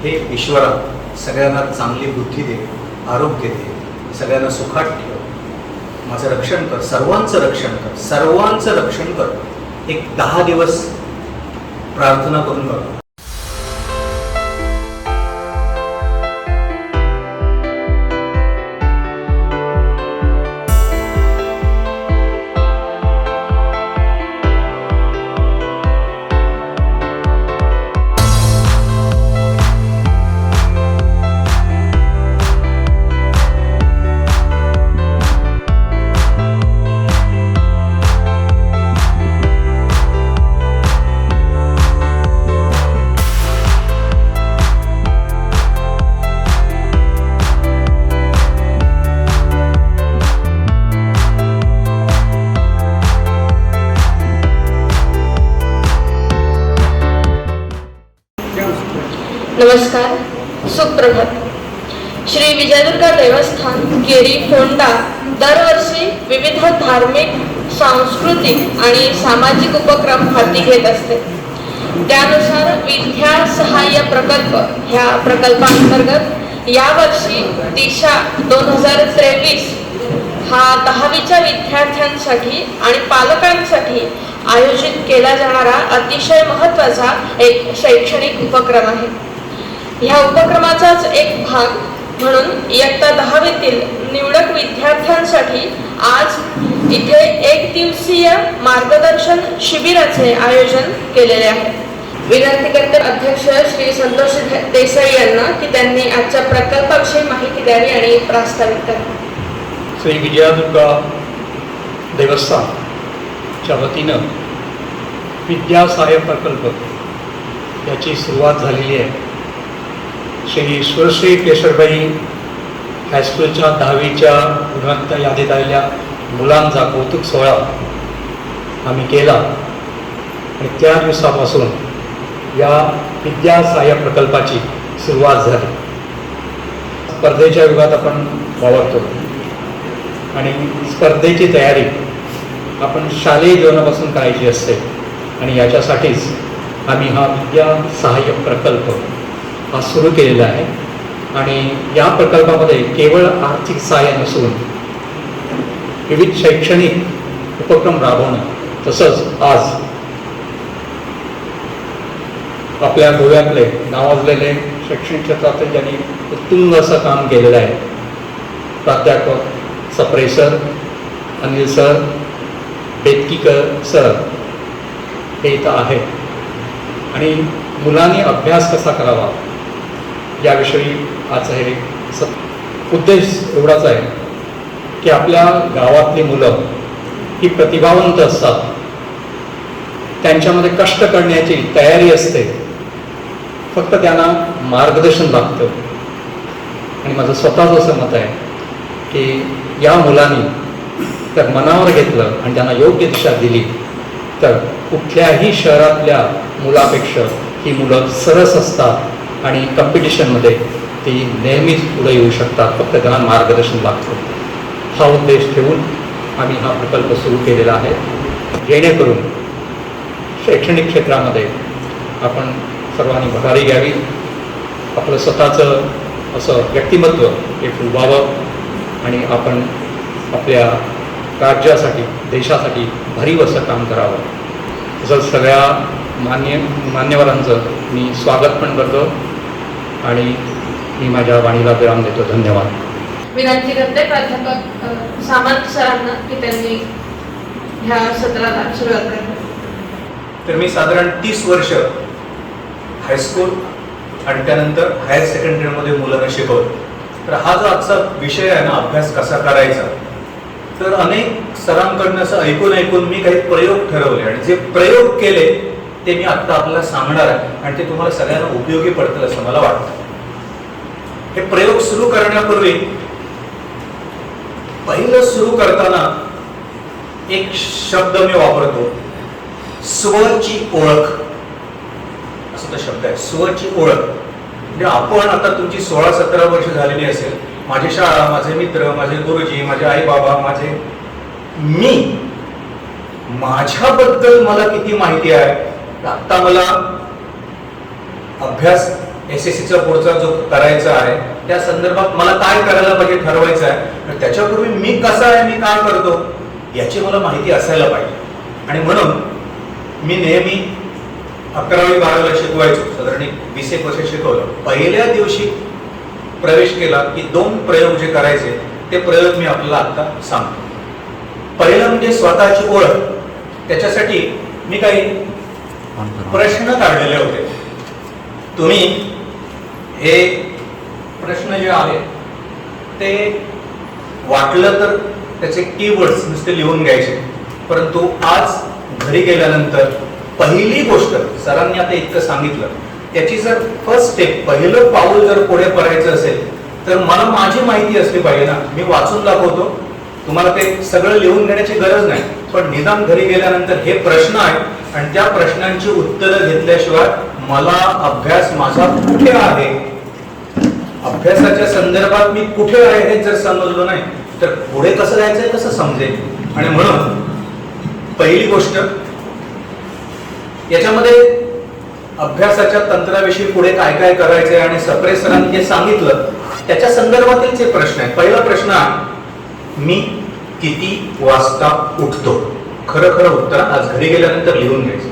हे ईश्वरा सगळ्यांना चांगली बुद्धी दे, आरोग्य दे, सगळ्यांना सुखात ठेव, माझं रक्षण कर, सर्वांचं रक्षण कर, सर्वांचं रक्षण कर. एक 10 दिवस प्रार्थना करून बघा. नमस्कार, सुप्रभात. श्री विजयदुर्गा देवस्थान केरी फोंडा दरवर्षी विविध धार्मिक, सांस्कृतिक आणि सामाजिक उपक्रम हाती घेत असते. त्यानुसार विद्या सहाय्य प्रकल्प ह्या प्रकल्पांतर्गत यावर्षी दिशा 2023 हा 10वीच्या विद्यार्थ्यांसाठी आणि पालकांसाठी आयोजित केला जाणारा अतिशय महत्त्वाचा एक शैक्षणिक उपक्रम आहे. ह्या उपक्रमाचाच एक भाग म्हणून इयत्ता 10वीतील निवडक विद्यार्थ्यांसाठी आज इथे 1 दिवसीय मार्गदर्शन शिबिराचे आयोजन केलेले आहे. विनंती करते अध्यक्ष श्री संतोष देसाई यांना की त्यांनी आजच्या प्रकल्पाविषयी माहिती द्यावी आणि प्रास्ताविक करावे. श्री विजयदुर्गा देवस्थानच्या वतीनं विद्या सहाय्य प्रकल्प याची सुरुवात झालेली आहे. श्री स्वश्री केशरबाई हायस्कूलच्या 10वीच्या गुणवत्ता यादीत आलेल्या मुलांचा कौतुक सोहळा आम्ही केला आणि त्या दिवसापासून या विद्या सहाय्य प्रकल्पाची सुरुवात झाली. स्पर्धेच्या युगात आपण वावरतो आणि स्पर्धेची तयारी आपण शालेय जीवनापासून करायची असते आणि याच्यासाठीच आम्ही हा विद्या सहाय्य प्रकल्प हा सुरू केलेला आहे. आणि या प्रकल्पामध्ये केवळ आर्थिक सहाय्य नसून विविध शैक्षणिक उपक्रम राबवणं, तसंच आज आपल्या गोव्यातले नावाजलेले शैक्षणिक क्षेत्रातील ज्यांनी उत्तुंग असं काम केलेलं आहे, प्राध्यापक Sapre sir, Anil sir, Betkikar sir हे इथं आहेत आणि मुलांनी अभ्यास कसा करावा याविषयी आज हे उद्देश एवढाच आहे की आपल्या गावातली मुलं ही प्रतिभावंत असतात, त्यांच्यामध्ये कष्ट करण्याची तयारी असते, फक्त त्यांना मार्गदर्शन लागतं. आणि माझं स्वतःचं असं मत आहे की या मुलांनी तर मनावर घेतलं आणि त्यांना योग्य दिशा दिली तर कुठल्याही शहरातल्या मुलापेक्षा ही मुलं सरस असतात आणि कॉम्पिटिशनमध्ये ती नेहमीच पुढे येऊ शकतात, फक्त त्यांना मार्गदर्शन लागतं. हा उद्देश ठेवून आम्ही हा प्रकल्प सुरू केलेला आहे, जेणेकरून शैक्षणिक क्षेत्रामध्ये आपण सर्वांनी भरारी घ्यावी, आपलं स्वतःचं असं व्यक्तिमत्व एक उभावं आणि आपण आपल्या राज्यासाठी, देशासाठी भरीव असं काम करावं. तसंच सगळ्या मान्यवरांचं मी स्वागत पण करतो आणि मी माझ्या वाणीला विराम देतो. धन्यवाद. विनंती करते प्राध्यापक सामंत सरांना की त्यांनी ह्या सत्राला सुरुवात करावी. तर मी साधारण 30 वर्ष हायस्कूल आणि त्यानंतर हायर सेकंडरीमध्ये मुलांना शिकवतो. तर हा जो आजचा विषय आहे ना, अभ्यास कसा करायचा, तर अनेक सरांकडनं असं ऐकून मी काही प्रयोग ठरवले आणि जे प्रयोग केले ते मी आत्ता आपल्याला सांगणार आहे आणि ते तुम्हाला सगळ्यांना उपयोगी पडतील असं मला वाटतं. हे प्रयोग सुरू करण्यापूर्वी पहिलं सुरू करताना एक शब्द मी वापरतो, स्वची ओळख असं तो शब्द आहे. स्वची ओळख म्हणजे आपण आता तुमची 16-17 वर्ष झालेली असेल, माझी शाळा, माझे मित्र, माझे गुरुजी, माझे आई बाबा, मी माझ्याबद्दल मला किती माहिती आहे. आता मला अभ्यास SSCचा पुढचा जो करायचा आहे त्या संदर्भात मला काय करायला पाहिजे ठरवायचं आहे, तर त्याच्यापूर्वी मी कसा आहे, मी काय करतो याची मला माहिती असायला पाहिजे. आणि म्हणून मी नेहमी 11वी-12वीला शिकवायचो, साधारण 20 वर्ष शिकवलं. पहिल्या दिवशी प्रवेश केला की 2 प्रयोग जे करायचे ते प्रयोग मी आपल्याला आता सांगतो. पहिलं म्हणजे स्वतःची ओळख. त्याच्यासाठी मी काही प्रश्न काढलेले होते. तुम्ही हे प्रश्न जे आहेत ते वाटलं तर त्याचे कीवर्ड्स नुसते लिहून घ्यायचे, परंतु आज घरी गेल्यानंतर पहिली गोष्ट सरांनी आता इतकं सांगितलं त्याची जर फर्स्ट स्टेप, पहिलं पाऊल जर पुढे पडायचं असेल तर मला माझी माहिती असली पाहिजे ना. मी वाचून दाखवतो, तुम्हाला ते सगळं लिहून घेण्याची गरज नाही, पण निदान घरी गेल्यानंतर हे प्रश्न आहेत आणि त्या प्रश्नांची उत्तरं घेतल्याशिवाय मला अभ्यास माझा कुठे आहे, अभ्यासाच्या संदर्भात मी कुठे आहे हे जर समजलं नाही तर पुढे कसं जायचंय कसं समजेल. आणि म्हणून पहिली गोष्ट याच्यामध्ये अभ्यासाच्या तंत्राविषयी पुढे काय काय करायचंय आणि सप्रे सरांनी जे सांगितलं त्याच्या संदर्भातील जे प्रश्न आहेत. पहिला प्रश्न आहे, मी किती वाजता उठतो? खरं खरं उत्तर आज घरी गेल्यानंतर लिहून घ्यायचं.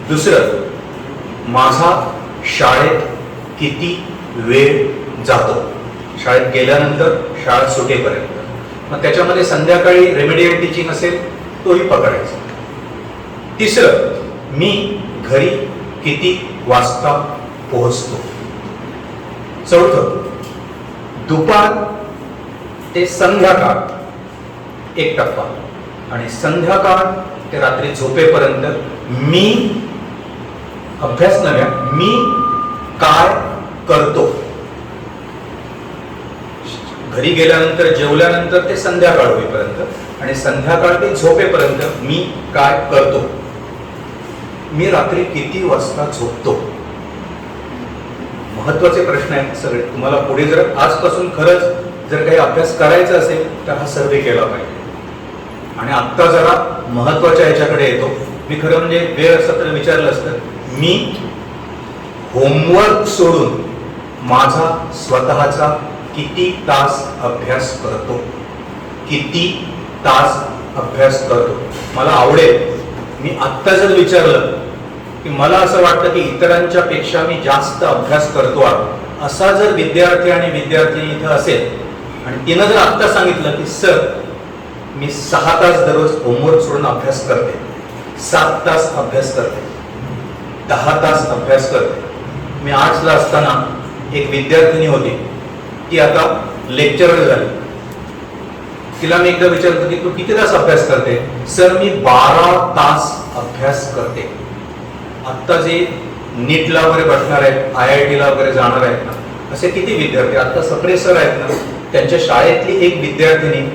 दुसरं, माझा शाळेत किती वेळ जातो? शाळेत गेल्यानंतर शाळा सुटेपर्यंत. मग त्याच्यामध्ये संध्याकाळी रेमेडियल टीचिंग असेल तोही पकडायचा. तिसरं, मी घरी किती वाजता पोहोचतो? चौथं, दुपार ते संध्याकाळ 1 टप्पा आणि संध्याकाळ ते रात्री झोपेपर्यंत मी अभ्यास नव्या मी काय करतो? घरी गेल्यानंतर जेवल्यानंतर ते संध्याकाळ होईपर्यंत आणि संध्याकाळ ते झोपेपर्यंत मी काय करतो? मी रात्री किती वाजता झोपतो? महत्वाचे प्रश्न आहेत सगळे. तुम्हाला पुढे जर आजपासून खरंच जर काही अभ्यास करायचा असेल तर हा सर्वे केला पाहिजे. आणि आत्ता जरा महत्वाच्या ह्याच्याकडे येतो. मी खरं म्हणजे वेळ असं तर विचारलं असतं, मी होमवर्क सोडून माझा स्वतःचा किती तास अभ्यास करतो? किती तास अभ्यास करतो? मला आवडेल मी आत्ता जर विचारलं की मला असं वाटतं की इतरांच्या पेक्षा मी जास्त अभ्यास करतो आहे, असा जर विद्यार्थी आणि विद्यार्थी इथं असेल आणि तिनं जर आत्ता सांगितलं की सर मी 6 तास दररोज होमवर्क सोडून अभ्यास करते, 7 तास अभ्यास करते, 10 तास अभ्यास करते. मी आर्ट्सला असताना एक विद्यार्थिनी होती, ती आता लेक्चरर झाली. तिला मी एकदा विचारलं की तू किती तास अभ्यास करते? सर मी 12 तास अभ्यास करते. आत्ता जे नीटला वगैरे बसणार आहेत, IIT ला वगैरे जाणार आहेत ना, असे किती विद्यार्थी आता सप्रे सर आहेत ना, त्यांच्या शाळेतली एक विद्यार्थिनी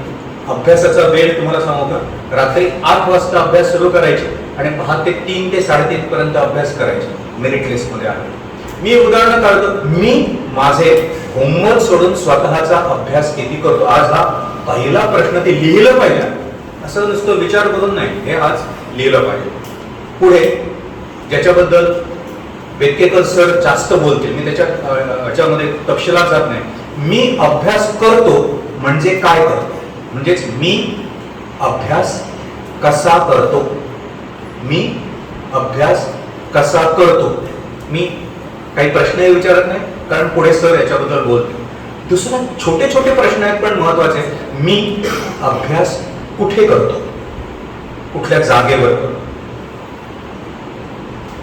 अभ्यासाचा वेळ तुम्हाला सांगू का, रात्री 8 वाजता अभ्यास सुरू करायची आणि 3 ते 3:30 पर्यंत अभ्यास करायचे. मेरिट लिस्ट मध्ये आहे. मी उदाहरण काढतो, मी माझे होमवर्क सोडून स्वतःचा अभ्यास किती करतो? आज हा पहिला प्रश्न ते लिहिलं पाहिजे, असं नुसतं विचार करून नाही, हे आज लिहिलं पाहिजे. पुढे ज्याच्याबद्दल बेतकेकर सर जास्त बोलतील, मी त्याच्यामध्ये तपशिलात जात नाही. मी अभ्यास करतो म्हणजे काय करतो? म्हणजेच मी अभ्यास कसा करतो? मी अभ्यास कसा करतो? मी काही प्रश्नही विचारत नाही, कारण पुढे सर याच्याबद्दल बोलतील. दुसरा छोटे छोटे प्रश्न आहेत पण महत्वाचे. मी अभ्यास कुठे करतो? कुठल्या जागेवर करतो?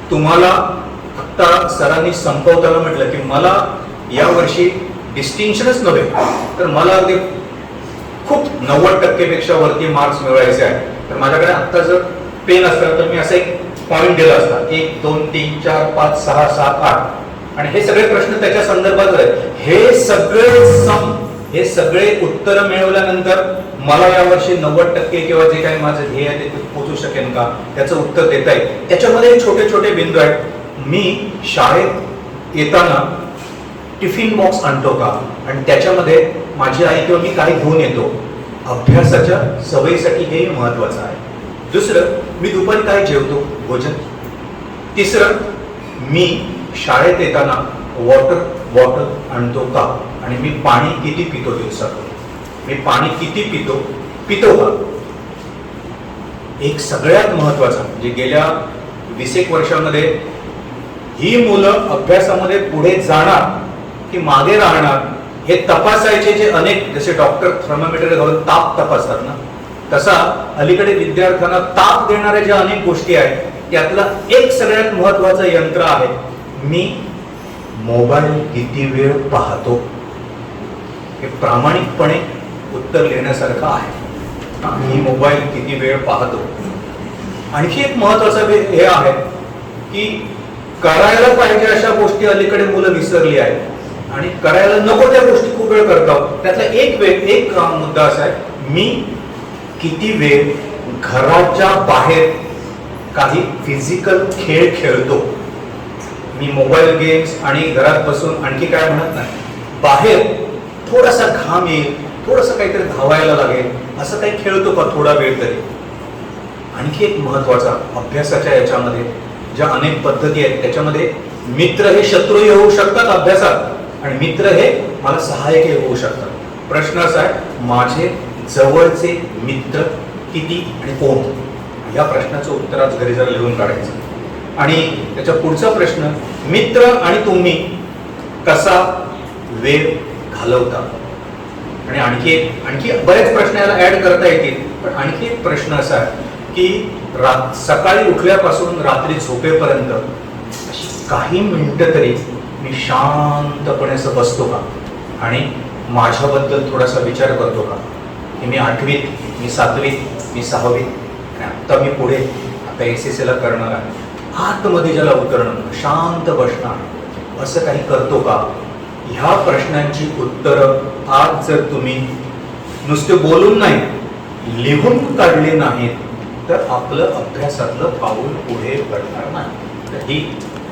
तुम्हाला आता सरांनी संपवताना म्हटलं की मला या वर्षी डिस्टिंक्शनच नव्हे तर मला अगदी खूप 90% पेक्षा वरती मार्क्स मिळवायचे आहे, तर माझ्याकडे आता जर पेन असतं तर मी असं एक पॉइंट दिला असता, 1 2 3 4 5 6 7 8, आणि हे सगळे प्रश्न त्याच्या संदर्भात आहेत. हे सगळे उत्तर मिळवल्यानंतर मला यावर्षी 90% किंवा जे काही माझं ध्येय आहे ते पोहोचू शकेल का, त्याचं उत्तर देता येईल. त्याच्यामध्ये छोटे छोटे बिंदू आहेत. मी शाळेत येताना टिफिन बॉक्स आणतो का, आणि त्याच्यामध्ये माझी आई किंवा मी काय घेऊन येतो? अभ्यासाच्या सवयीसाठी हे महत्वाचं आहे. दुसरं, मी दुपारी काय जेवतो? भोजन. तिसरं, मी शाळेत येताना वॉटर बॉटल आणतो का, आणि मी पाणी किती पितो दिवसातून, मी पाणी किती पितो का. एक सगळ्यात महत्वाचा म्हणजे गेल्या 20 वर्षामध्ये ही मुलं अभ्यासामध्ये पुढे जाणार की मागे राहणार हे तपासायचे जे अनेक, जसे डॉक्टर थर्मामीटर घालून ताप तपासतात ना, तसा अलीकडे विद्यार्थ्यांना ताप देणाऱ्या ज्या अनेक गोष्टी आहेत त्यातला एक सगळ्यात महत्वाचं यंत्र आहे, मी मोबाईल किती वेळ पाहतो. हे प्रामाणिकपणे उत्तर लिहिण्यासारखं आहे. मी मोबाईल किती वेळ पाहतो. आणखी एक महत्वाचं हे आहे की करायला पाहिजे अशा गोष्टी अलीकडे मुलं विसरली आहेत आणि करायला नको त्या गोष्टी खूप वेळ करतात. त्यातला एक मुद्दा असा आहे, मी किती वेळ घराच्या बाहेर काही फिजिकल खेळ खेळतो. मी मोबाईल गेम्स आणि घरात बसून आणखी काय म्हणत नाही, बाहेर थोडासा घाम येईल, थोडंसं काहीतरी धावायला लागेल, असं काही खेळतो का थोडा वेळ तरी. आणखी एक महत्वाचा अभ्यासाच्या याच्यामध्ये ज्या अनेक पद्धती आहेत त्याच्यामध्ये मित्र हे शत्रूही होऊ शकतात अभ्यासात आणि मित्र हे मला सहाय्यकही होऊ शकतात. प्रश्न असा आहे, माझे जवळचे मित्र किती आणि कोण, या प्रश्नाचं उत्तर आज घरी जरा लिहून काढायचं. आणि त्याच्या पुढचा प्रश्न, मित्र आणि तुम्ही कसा वेळ घालवता. आणि आणखी बरेच प्रश्न याला ऍड करता येतील, पण आणखी एक प्रश्न असा आहे की सकाळी उठल्यापासून रात्री झोपेपर्यंत अशी काही मिनिटं तरी मी शांतपणे असं बसतो का आणि माझ्याबद्दल थोडासा विचार करतो का, की मी 8वीत, मी 7वीत, मी 6वीत आणि आत्ता मी पुढे आता SSC ला करणार आहे, आतमध्ये ज्याला उतरणं, शांत बसणं, असं काही करतो का. ह्या प्रश्नांची उत्तरं आज जर तुम्ही नुसते बोलून नाही लिहून काढले नाहीत तर आपलं अभ्यासातलं पाऊल पुढे पडणार नाही. तर ही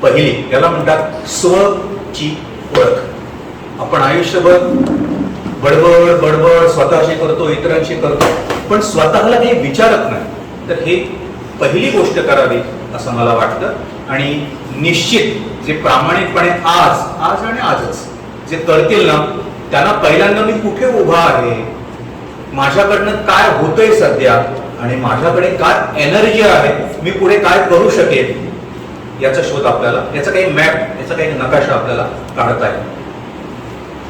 पहिली, त्याला म्हणतात स्वची ओळख. आपण आयुष्यभर बडबड स्वतःशी करतो, इतरांशी करतो, पण स्वतःला काही विचारत नाही. तर हे पहिली गोष्ट करावी असं मला वाटतं. आणि निश्चित जे प्रामाणिकपणे आज आणि आजच जे करतील ना, त्यांना पहिल्यांदा मी कुठे उभा आहे, माझ्याकडनं काय होतंय सध्या आणि माझ्याकडे काय एनर्जी आहे, मी पुढे काय करू शकेल, याचा शोध आपल्याला, याचा काही मॅप, याचा काही नकाशा आपल्याला काढता येईल.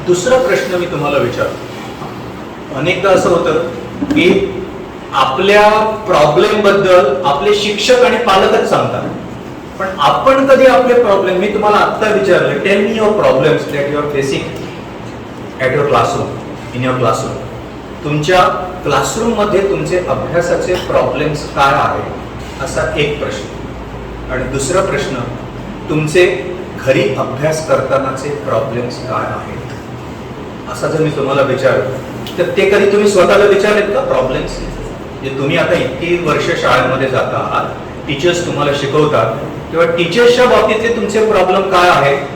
दुसरा प्रश्न मी तुम्हाला विचारतो. अनेकदा असं होतं की आपल्या प्रॉब्लेम बद्दल आपले शिक्षक आणि पालकच सांगतात, पण आपण कधी आपले प्रॉब्लेम, मी तुम्हाला आत्ता विचारले, tell me your problems that you are facing at your classroom, in your classroom. तुमच्या क्लासरूम मध्ये तुमचे अभ्यासाचे प्रॉब्लेम्स काय आहेत, असा एक प्रश्न. आणि दुसरा प्रश्न, तुमचे घरी अभ्यास करतानाचे प्रॉब्लेम्स काय आहेत, असा जर मी तुम्हाला विचारलं तर ते कधी तुम्ही स्वतःला विचारलेत का प्रॉब्लेम्स. जे तुम्ही आता इतकी वर्ष शाळेमध्ये जाता आहात, टीचर्स तुम्हाला शिकवतात, तेव्हा टीचर्सच्या बाबतीतले तुमचे प्रॉब्लेम काय आहेत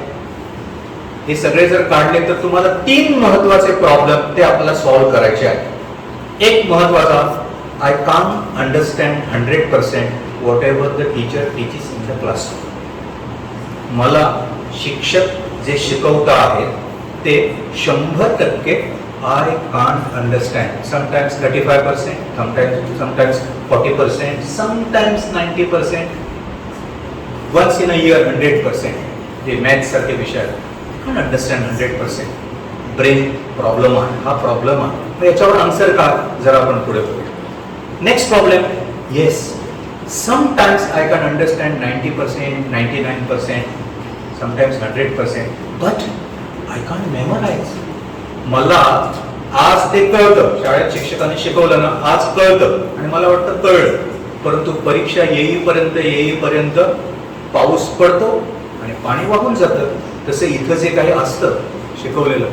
हे सगळे जर काढले तर तुम्हाला 3 महत्वाचे प्रॉब्लेम ते आपल्याला सॉल्व्ह करायचे आहेत. एक महत्वाचा, I can't understand 100% what ever the teacher teaches in the classroom. मला शिक्षक जे शिकवता आहेत ते 100% I can't understand. Sometimes 35%, sometimes 40%, sometimes 90%, once in a year 100%. जे मॅथ्स सारखे विषय आहेत, कांट अंडरस्टँड 100%. ब्रेन प्रॉब्लेम आहे, हा प्रॉब्लेम आहे. याच्यावर आन्सर काय, जरा आपण पुढे बघूया. Next problem, yes, sometimes I can understand 90%, 99%, sometimes 100%, but I can't memorise. मला आज ते कळतं, शाळेत शिक्षकांनी शिकवलं ना, आज कळतं आणि मला वाटतं कळलं, परंतु परीक्षा येईपर्यंत पाऊस पडतो आणि पाणी वाहून जातं. तसं इथं जे काही असतं शिकवलेलं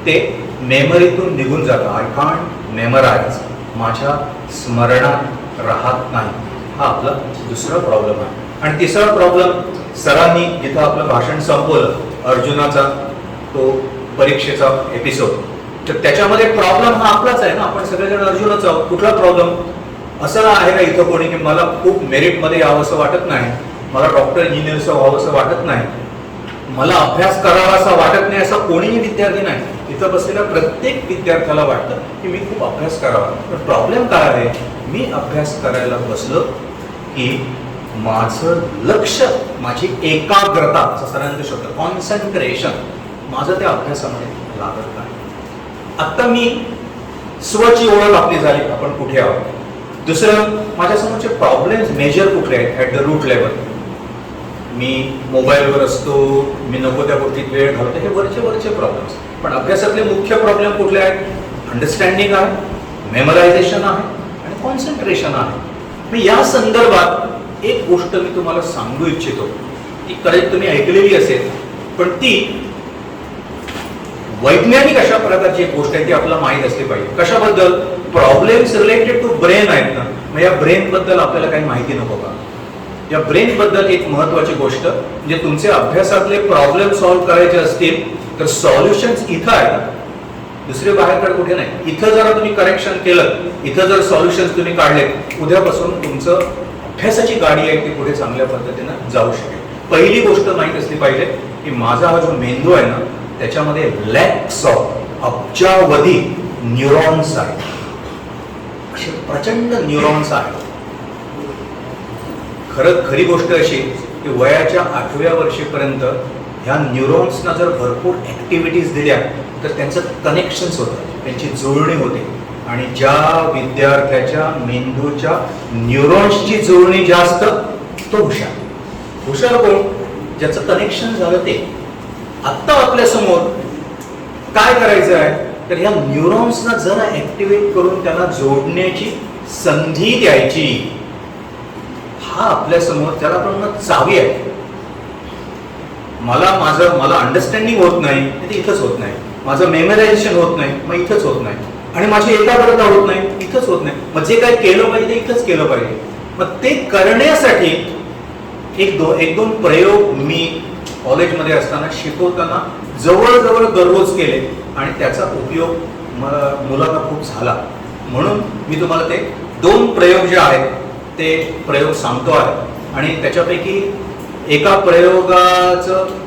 ते मेमरीतून निघून जातं. आय कांट मेमराइज, माझ्या स्मरणात राहत नाही. हा आपला दुसरा प्रॉब्लेम आहे. आणि तिसरा प्रॉब्लेम, सरांनी जिथं आपलं भाषण संपवलं अर्जुनाचा तो परीक्षेचा एपिसोड, तर त्याच्यामध्ये प्रॉब्लेम हा आपलाच आहे ना, आपण सगळेजण अर्जुनच आहोत. कुठला प्रॉब्लेम असं आहे का इथं कोणी की मला खूप मेरिटमध्ये यावंसं वाटत नाही, मला डॉक्टर इंजिनियरचं व्हावंसं वाटत नाही, मला अभ्यास करावा असा वाटत नाही असा कोणीही विद्यार्थी नाही. इथं बसलेल्या प्रत्येक विद्यार्थ्याला वाटतं की मी खूप अभ्यास करावा. पण प्रॉब्लेम काय आहे, मी अभ्यास करायला बसलो की माझं लक्ष, माझी एकाग्रता, असं सरांचा शब्द कॉन्सन्ट्रेशन, माझं त्या अभ्यासामध्ये लागत नाही. आत्ता मी स्वची ओळख आपली झाली, आपण कुठे आहोत. दुसरं, माझ्यासमोरचे प्रॉब्लेम्स मेजर कुठले आहेत ॲट द रूट लेवल. मी मोबाईलवर असतो, मी नको त्या गोष्टीत वेळ घालतो, हे वरचे प्रॉब्लेम्स. पण अभ्यासातले मुख्य प्रॉब्लेम कुठले आहेत, अंडरस्टँडिंग आहे, मेमरायझेशन आहे आणि कॉन्सन्ट्रेशन आहे. मी या संदर्भात एक गोष्ट मी तुम्हाला सांगू इच्छितो, ती कदाचित तुम्ही ऐकलेली असेल, पण ती वैज्ञानिक अशा प्रकारची एक गोष्ट आहे ती आपल्याला माहीत असली पाहिजे. कशाबद्दल, प्रॉब्लेम्स रिलेटेड टू ब्रेन आहेत ना, मग या ब्रेन बद्दल आपल्याला काही माहिती नको का. या ब्रेन बद्दल एक महत्वाची गोष्ट, म्हणजे तुमचे अभ्यासातले प्रॉब्लेम सॉल्व्ह करायचे असतील तर सॉल्युशन्स इथं आहेत, दुसरे बाहेरकडे कुठे नाही. इथं जरा तुम्ही करेक्शन केलं, इथं जर सॉल्युशन्स तुम्ही काढले, उद्यापासून तुमचं अभ्यासाची गाडी आहे ती पुढे चांगल्या पद्धतीनं जाऊ शकेल. पहिली गोष्ट माहीत असली पाहिजे की माझा हा जो मेंदू आहे ना, त्याच्यामध्ये लॅक्स ऑफ अब्जावधी न्यूरॉन्स आहेत, असे प्रचंड न्यूरॉन्स आहेत. खरी गोष्ट अशी की वयाच्या 8व्या वर्षीपर्यंत ह्या न्यूरॉन्सना जर भरपूर ऍक्टिव्हिटीज दिल्या तर त्यांचं कनेक्शन्स होतं, त्यांची जुळणी होते. आणि ज्या विद्यार्थ्याच्या मेंदूच्या न्यूरॉन्सची जुळणी जास्त तो हुशार कोण, ज्याचं कनेक्शन झालं ते. आत्ता आपल्या समोर काय करायचं आहे, तर ह्या न्यूरॉन्सना जरा ऍक्टिव्हेट करून त्यांना जोडण्याची संधी द्यायची. हा आपल्या समोर, त्याला आपण चावी आहे. मला अंडरस्टँडिंग होत नाही, ते इथंच होत नाही. माझं मेमरायझेशन होत नाही, मग इथंच होत नाही. आणि माझी एकाग्रता होत नाही, इथंच होत नाही. मग जे काय केलं पाहिजे ते इथंच केलं पाहिजे. मग ते करण्यासाठी एक दोन प्रयोग मी कॉलेजमध्ये असताना शिकवताना जवळजवळ दररोज केले आणि त्याचा उपयोग मुलांना खूप झाला. म्हणून मी तुम्हाला ते 2 प्रयोग जे आहेत ते प्रयोग सांगतो आहे. आणि त्याच्यापैकी एका प्रयोगाचं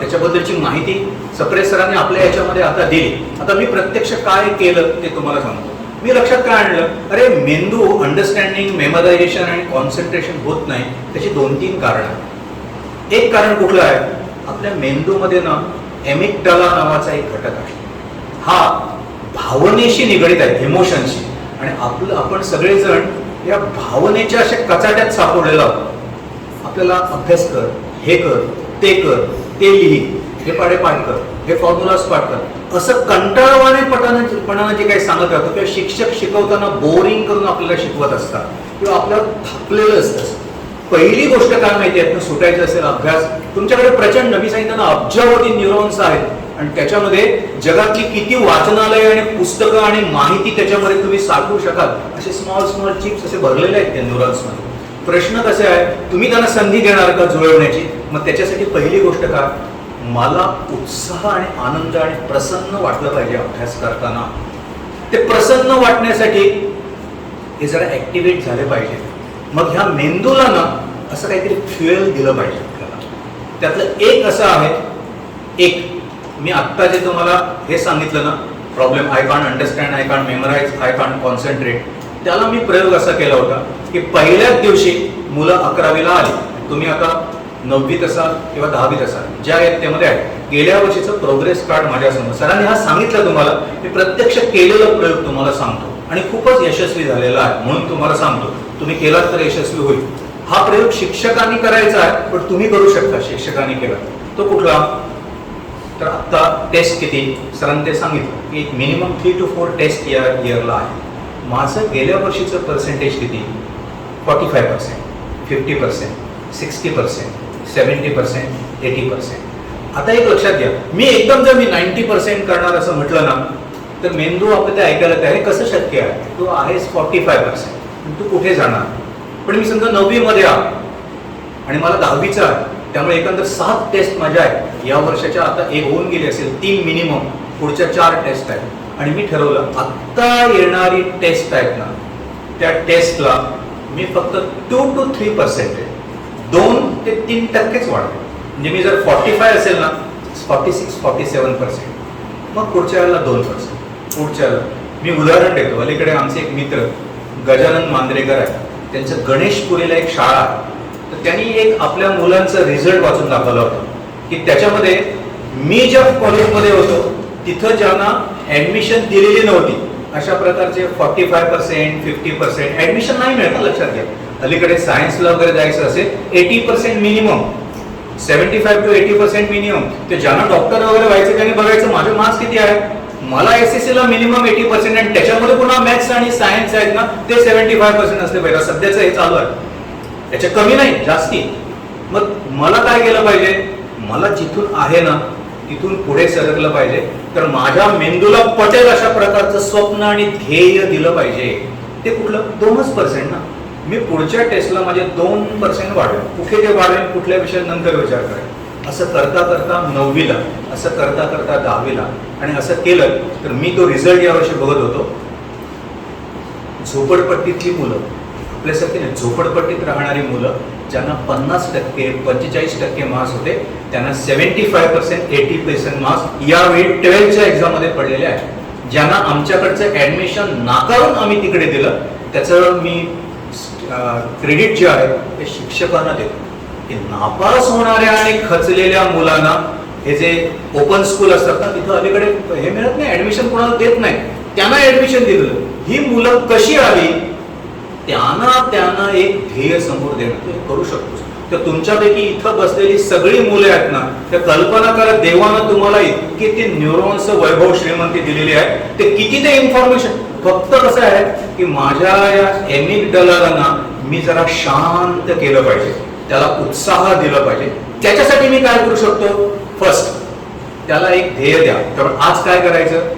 त्याच्याबद्दलची माहिती सप्रे सरांनी आपल्या याच्यामध्ये आता दिली. आता मी प्रत्यक्ष काय केलं ते तुम्हाला सांगतो. मी लक्षात काय आणलं, अरे मेंदू अंडरस्टँडिंग, मेमरायझेशन आणि कॉन्सन्ट्रेशन होत नाही, त्याची 2-3 कारणं. एक कारण कुठलं आहे, आपल्या मेंदूमध्ये ना एमिग्डाला नावाचा एक घटक आहे. हा भावनेशी निगडित आहे, इमोशनशी. आणि आपण सगळेजण या भावनेच्या अशा कचाट्यात सापडलेलो आहोत. आपल्याला अभ्यास कर, हे कर, ते कर, ते लिही, हे पाढे पाठ कर, हे फॉर्म्युलाज पाठ कर, असं कंटाळवाणेपणानं जे काही सांगत राहतो किंवा शिक्षक शिकवताना बोरिंग करून आपल्याला शिकवत असतात किंवा आपल्याला थकलेलं असतं. पहिली गोष्ट काय माहिती आहे, सुटायचं असेल अभ्यास, तुमच्याकडे प्रचंड, मी सांगितलं ना, अब्जावधी न्यूरॉन्स आहेत. आणि त्याच्यामध्ये जगातली किती वाचनालय आणि पुस्तकं आणि माहिती त्याच्यामध्ये तुम्ही साठवू शकाल, असे स्मॉल चिप्स असे भरलेले आहेत त्या न्यूरॉन्समध्ये. प्रश्न कसे आहे, तुम्ही त्यांना संधी देणार का जुळवण्याची. मग त्याच्यासाठी पहिली गोष्ट काय, मला उत्साह आणि आनंद आणि प्रसन्न वाटलं पाहिजे अभ्यास करताना. ते प्रसन्न वाटण्यासाठी हे जरा ऍक्टिव्हेट झाले पाहिजे. मग ह्या मेंदूला ना असं काहीतरी फ्युएल दिलं पाहिजे आपल्याला. त्यातलं एक असं आहे, एक मी आत्ता जे तुम्हाला हे सांगितलं ना, problem, I can't understand, I can't memorise, I can't concentrate, त्याला मी प्रयोग असा केला होता की पहिल्याच दिवशी मुलं 11वीला आली, तुम्ही आता 9वीत असाल किंवा 10वीत असाल, ज्या इयत्तेमध्ये आहे, गेल्या वर्षीचं प्रोग्रेस कार्ड माझ्यासमोर, सरांनी हा सांगितलं तुम्हाला, मी प्रत्यक्ष केलेला प्रयोग तुम्हाला सांगतो आणि खूपच यशस्वी झालेला आहे. म्हणून तुम्हाला सांगतो, तुम्ही केलात तर यशस्वी होईल. हा प्रयोग शिक्षकांनी करायचा आहे, पण तुम्ही करू शकता शिक्षकांनी केला. तो कुठला, तर आता टेस्ट किती, सरांनी ते सांगितलं की मिनिमम 3 to 4 टेस्ट इयरला आहे. माझं गेल्या वर्षीचं पर्सेंटेज किती, 45%, 50%, 60%, 70%, 80%. आता एक लक्षात घ्या, मी एकदम जर मी 90% करणार असं म्हटलं ना, तर मेंदू आपलं ते ऐकायला तयार, कसं शक्य आहे, तू आहेस 45%, तू कुठे जाणार. पण मी समजा 9वी मध्ये आहे आणि मला 10वीचा आहे, त्यामुळे एकंदर 7 टेस्ट माझ्या आहेत या वर्षाच्या. आता एक होऊन गेली असेल, 3 मिनिमम, पुढच्या 4 टेस्ट आहेत. आणि मी ठरवलं आत्ता येणारी टेस्ट आहेत ना, त्या टेस्टला मी फक्त 2 to 3% 2 ते 3% वाढवेल. म्हणजे मी जर 45 असेल ना, 46-47%, मग पुढच्या वेळेला 2%, पुढच्या वेळेला. मी उदाहरण देतो. अलीकडे आमचे एक मित्र गजानन मांद्रेकर आहे, त्यांचं गणेशपुरीला एक शाळा आहे. तर त्यांनी एक आपल्या मुलांचं रिझल्ट वाचून दाखवलं होतं की त्याच्यामध्ये मी ज्या कॉलेजमध्ये होतो तिथं ज्यांना ऍडमिशन दिलेली नव्हती अशा प्रकारचे 45%, 50% ऍडमिशन नाही मिळत. लक्षात घ्या, अलीकडे सायन्सला वगैरे जायचं असेल 80% मिनिमम, 75 to 80% मिनिमम. ते ज्यांना डॉक्टर वगैरे व्हायचं त्यांनी बघायचं माझे मार्क्स किती आहे. मला SSC ला मिनिमम 80% आणि त्याच्यामध्ये पुन्हा मॅथ्स आणि सायन्स आहेत ना ते 75% असले पाहिजे. सध्याचं हे चालू आहे, त्याच्या कमी नाही जास्ती. मग मला काय केलं पाहिजे, मला जिथून आहे ना तिथून पुढे सरकलं पाहिजे. तर माझ्या मेंदूला पटेल अशा प्रकारचं स्वप्न आणि ध्येय दिलं पाहिजे. ते कुठलं, 2% ना. मी पुढच्या टेस्टला माझे 2% वाढेल. कुठे ते वाढेल, कुठल्या विषयात नंतर विचार करेल. असं करता करता 9वीला, असं करता करता 10वीला, आणि असं केलं तर मी तो रिझल्ट यावर्षी बघत होतो. झोपडपट्टीतली मुलं, आपल्यासारखी नाही, झोपडपट्टीत राहणारी मुलं ज्यांना 50%, 45% मार्क्स होते त्यांना 75%, 80% मार्क्स यावेळी 12च्या एक्झाममध्ये पडलेले आहेत. ज्यांना आमच्याकडचं ऍडमिशन नाकारून आम्ही तिकडे दिलं त्याचं मी क्रेडिट जे आहे ते शिक्षकांना देतो. की नापास होणाऱ्या आणि खचलेल्या मुलांना हे जे ओपन स्कूल असतात ना तिथं अलीकडे हे मिळत नाही, ऍडमिशन कोणाला देत नाही, त्यांना ऍडमिशन दिलं. ही मुलं कशी आली, त्यांना एक ध्येय समोर देणं ते करू शकतो. तर तुमच्यापैकी इथं बसलेली सगळी मुलं आहेत ना, त्या कल्पना करा देवानं तुम्हाला इतके ते न्यूरॉन्स वैभव श्रीमंती दिलेली आहे. ते किती ते इन्फॉर्मेशन, फक्त कसं आहे की माझ्या या एमिगडालाला मी जरा शांत केलं पाहिजे, त्याला उत्साह दिला पाहिजे. त्याच्यासाठी मी काय करू शकतो, फर्स्ट त्याला एक ध्येय द्या. तर आज काय करायचं,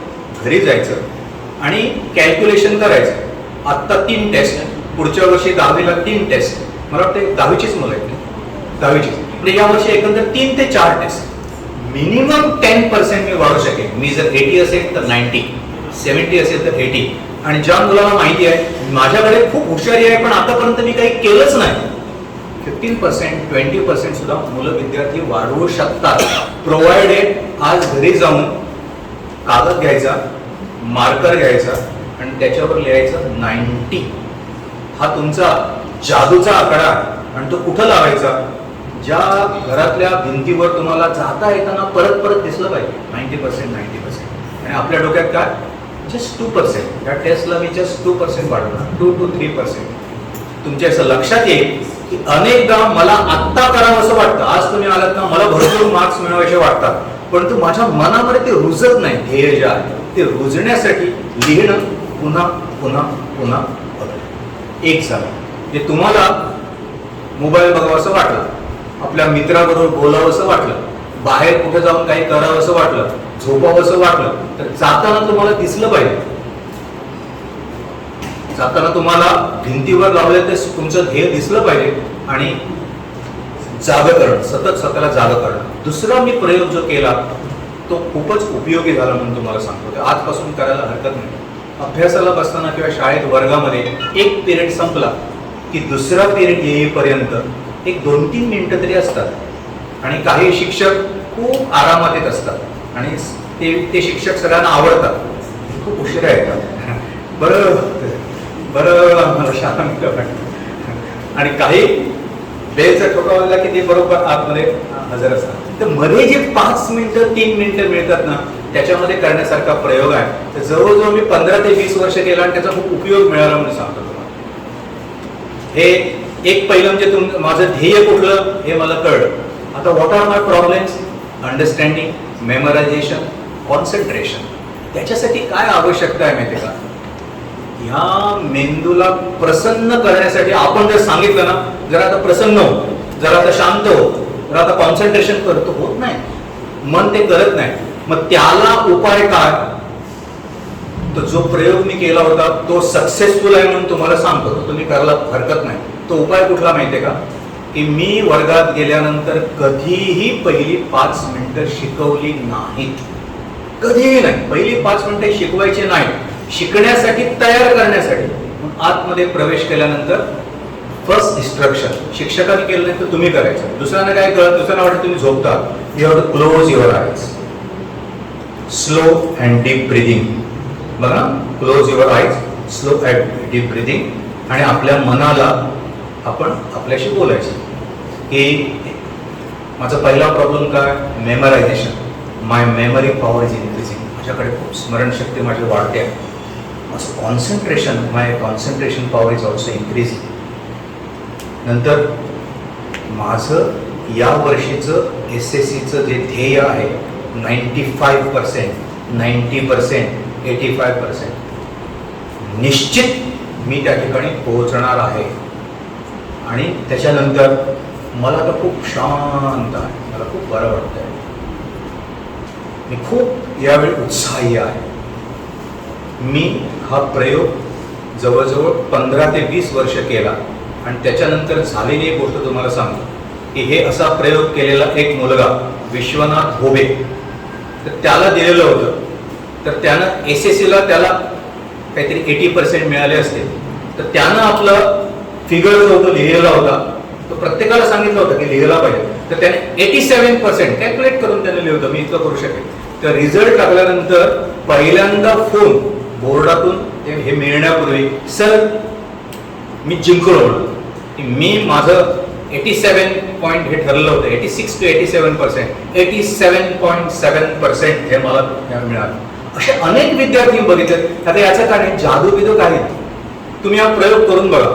घरी जायचं आणि कॅल्क्युलेशन करायचं. आत्ता 3 टेस्ट, पुढच्या वर्षी 10वीला 3 टेस्ट, मला वाटतं 10वीचीच मुलं आहेत, 10वीचीच. म्हणजे या वर्षी एकंदर 3 ते 4 टेस्ट, मिनिमम 10% मी वाढू शकेन. मी जर 80 असेल तर 90, 70 असेल तर 80. आणि ज्या मुलाला माहिती आहे माझ्याकडे खूप हुशारी आहे पण आतापर्यंत मी काही केलंच नाही, 15%, 20% सुद्धा मुलं विद्यार्थी वाढवू शकतात. प्रोव्हाइडेड आज घरी जाऊन कागद घ्यायचा, मार्कर घ्यायचा आणि त्याच्यावर लिहायचं 90. हा तुमचा जादूचा आकडा आणि तो कुठं लावायचा, ज्या घरातल्या भिंतीवर तुम्हाला जाता येताना परत परत दिसलं पाहिजे. 90%, 90%. आणि आपल्या डोक्यात काय, जस्ट 2%. या टेस्टला मी जस्ट 2% वाढवणार, 2 to 3%. तुमच्या असं लक्षात येईल की अनेकदा मला आत्ता करावं असं वाटतं. आज तुम्ही आलात ना, मला भरपूर मार्क्स मिळवायचे वाटतात, परंतु माझ्या मनामध्ये ते रुजत नाही. ध्येय जे आहे ते रुजण्यासाठी लिहिणं पुन्हा पुन्हा पुन्हा बघणं. एक झालं जे तुम्हाला मोबाईल बघावं असं वाटलं, आपल्या मित्राबरोबर बोलावं असं वाटलं, बाहेर कुठे जाऊन काही करावं असं वाटलं, झोपावं असं वाटलं, तर जाताना तुम्हाला दिसलं पाहिजे. जाताना तुम्हाला भिंतीवर लावले ते तुमचं ध्येय दिसलं पाहिजे आणि जागं करणं, सतत स्वतःला जागं करणं. दुसरा मी प्रयोग जो केला तो खूपच उपयोगी झाला म्हणून तुम्हाला सांगतो. ते आजपासून करायला हरकत नाही. अभ्यासाला बसताना किंवा शाळेत वर्गामध्ये एक पिरियड संपला की दुसरा पिरियड येईपर्यंत एक 2-3 मिनिटं तरी असतात आणि काही शिक्षक खूप आरामात येत असतात आणि ते शिक्षक सगळ्यांना आवडतात, खूप उशिरा येतात. बरं आम्हाला शांत आणि काही बेलचा ठोका वाजला की ते बरोबर आतमध्ये हजर असतात. तर मध्ये जे 5 मिनिटं 3 मिनिटं मिळतात ना त्याच्यामध्ये करण्यासारखा प्रयोग आहे. तर जवळजवळ मी 15 ते 20 वर्ष केला आणि त्याचा खूप उपयोग मिळाला म्हणून सांगतो तुम्हाला. हे एक पहिलं म्हणजे माझं ध्येय कुठलं हे मला कळलं. आता what are my problems, understanding, memorisation, concentration. त्याच्यासाठी काय आवश्यकता आहे माहिती का, ह्या मेंदूला प्रसन्न करण्यासाठी आपण जर सांगितलं ना, जरा आता प्रसन्न हो, जरा आता शांत हो, जरा आता कॉन्सन्ट्रेशन करतो, होत नाही, मन ते करत नाही. मग त्याला उपाय काय, तो जो प्रयोग मी केला होता तो सक्सेसफुल आहे म्हणून तुम्हाला सांगतो, तो तुम्ही करायला हरकत नाही. तो उपाय कुठला माहितीये का, की मी वर्गात गेल्यानंतर कधीही पहिली 5 मिनिटं शिकवली नाहीत, कधीही नाही. पहिली 5 मिनिटं शिकवायची नाही, शिकण्यासाठी तयार करण्यासाठी. आतमध्ये प्रवेश केल्यानंतर फर्स्ट इन्स्ट्रक्शन शिक्षकाने केलं नाही तर तुम्ही करायचं. दुसऱ्यांना काय कळत, दुसऱ्यांना वाटतं तुम्ही झोपता. You have to close your eyes, slow and deep breathing. बघा, close your eyes, slow and deep breathing. आणि आपल्या मनाला आपण आपल्याशी बोलायचं की माझा पहिला प्रॉब्लेम काय, मेमरायझेशन. माय मेमरी पॉवर इज इन्क्रीजिंग. माझ्याकडे खूप स्मरणशक्ती माझी वाढते आहे. माझं concentration, my concentration power is also increasing. नंतर माझं या वर्षीचं SSCचं जे ध्येय आहे 95%, 90%, 85%, निश्चित मी त्या ठिकाणी पोहोचणार आहे. आणि त्याच्यानंतर मला तर खूप शांत आहे, मला खूप बरं वाटतं आहे. मी खूप यावेळी उत्साही आहे. मी हा प्रयोग जवळजवळ 15 ते 20 वर्ष केला आणि त्याच्यानंतर झालेली एक गोष्ट तुम्हाला सांगतो की हे असा प्रयोग केलेला एक मुलगा विश्वनाथ होबे, तर त्याला दिलेलं होतं. तर त्यानं SSCला त्याला काहीतरी 80% मिळाले असते. तर त्यानं आपलं फिगर जो होतं लिहिलेला होता तो प्रत्येकाला सांगितलं होतं की लिहिला पाहिजे. तर त्याने 87% कॅल्क्युलेट करून त्याने लिहिलं होतं, मी इतकं करू शकेल. तर रिझल्ट लागल्यानंतर पहिल्यांदा फोन बोर्डातून हे मिळण्यापूर्वी, सर मी जिंकलो म्हणून की मी माझं 87 पॉईंट हे ठरलं होतं, 86 to 87%, 87.7% हे मला मिळालं. असे अनेक विद्यार्थी बघितले. आता याचं काय नाही, जादू बिदू काही नाही. तुम्ही हा प्रयोग करून बघा.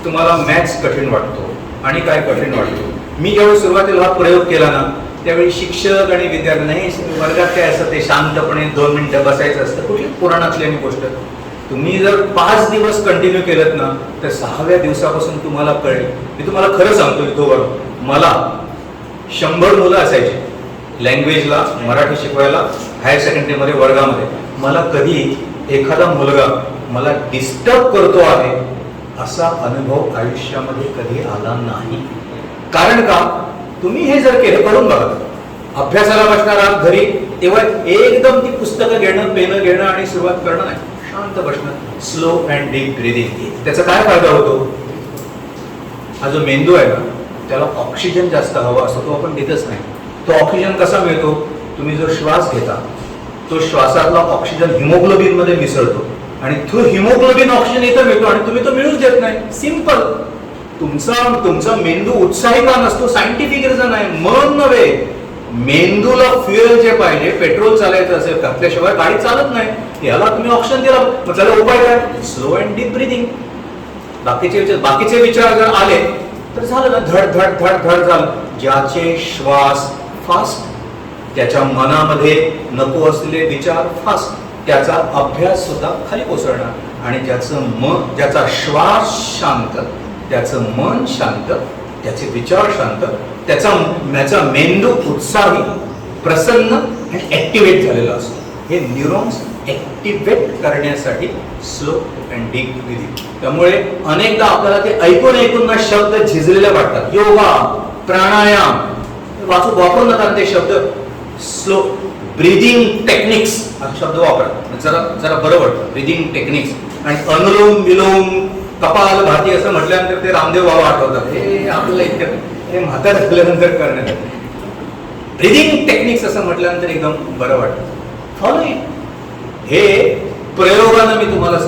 तुम्हाला मॅथ्स कठीण वाटतो आणि काय कठीण वाटतो. मी ज्यावेळी सुरुवातीला हा प्रयोग केला ना, त्यावेळी शिक्षक आणि विद्यार्थी नाही, वर्गात काय असतं ते शांतपणे 2 मिनिटं बसायचं असतं. कुठली पुराणातली आणि गोष्ट. तुम्ही जर 5 दिवस कंटिन्यू केलं ना, तर 6व्या दिवसापासून तुम्हाला कळेल. मी तुम्हाला खरं सांगतो, इथोवर मला 100 मुलं असायची लँग्वेजला, मराठी शिकवायला हायर सेकंडरीमध्ये वर्गामध्ये. मला कधी एखादा मुलगा मला डिस्टर्ब करतो आहे असा अनुभव आयुष्यामध्ये कधी आला नाही. कारण का, तुम्ही हे जर केलं, करून बघा. अभ्यासाला बसणार आहात घरी, तेव्हा एकदम ती पुस्तकं घेणं, पेनं घेणं आणि सुरुवात करणं नाही. शांत बसणं, स्लो अँड डीप ब्रिदिंग. त्याचा काय फायदा होतो, हा जो मेंदू आहे ना त्याला ऑक्सिजन जास्त हवा असतो, तो आपण देतच नाही. तो ऑक्सिजन कसा मिळतो, तुम्ही जो श्वास घेता तो श्वासातला ऑक्सिजन हिमोग्लोबिन मध्ये मिसळतो आणि थ्रू हिमोग्लोबिन ऑक्सिजन इथं मिळतो आणि तुम्ही तो मिळूच देत नाही. सिंपल. तुमचा मेंदू उत्साही का नसतो, सायंटिफिक रिझन आहे. मन नव्हे, मेंदूला फ्युएल जे पाहिजे, पेट्रोल चालायचं असेल त्याशिवाय गाडी चालत नाही. याला तुम्ही ऑक्सिजन दिला, मग त्याला उपाय काय, स्लो अँड डीप ब्रिदिंग. बाकीचे विचार जर आले तर झालं ना, धड धड धड धड झालं. ज्याचे श्वास फास्ट, त्याच्या मनामध्ये नको असलेले विचार फास्ट, त्याचा अभ्यास सुद्धा खाली कोसळणार. आणि ज्याचा श्वास शांत, त्याचं मन शांत, त्याचे विचार शांत, त्याचा मेंदू उत्साही, प्रसन्न आणि ऍक्टिव्हेट झालेला असतो. हे न्यूरॉन्स ऍक्टिव्हेट करण्यासाठी स्लो अँड डीप ब्रीथिंग. त्यामुळे अनेकदा आपल्याला ते ऐकून ना शब्द झिजलेले वाटतात. योगा, प्राणायाम वापरून नका ते शब्द. स्लो ब्रीदिंग टेक्निक्स हा शब्द वापरा, जरा बरं वाटतं. Breathing techniques. आणि अनुलोम विलोम, कपाल भाती असं म्हटल्यानंतर ते रामदेव बाबा आठवतात. हे आपल्याला इतकं हे म्हातार झाल्यानंतर करण्यात. ब्रीदिंग टेक्निक्स असं म्हटल्यानंतर एकदम बरं वाटतं. Follow it. हे प्रयोगानं मी तुम्हाला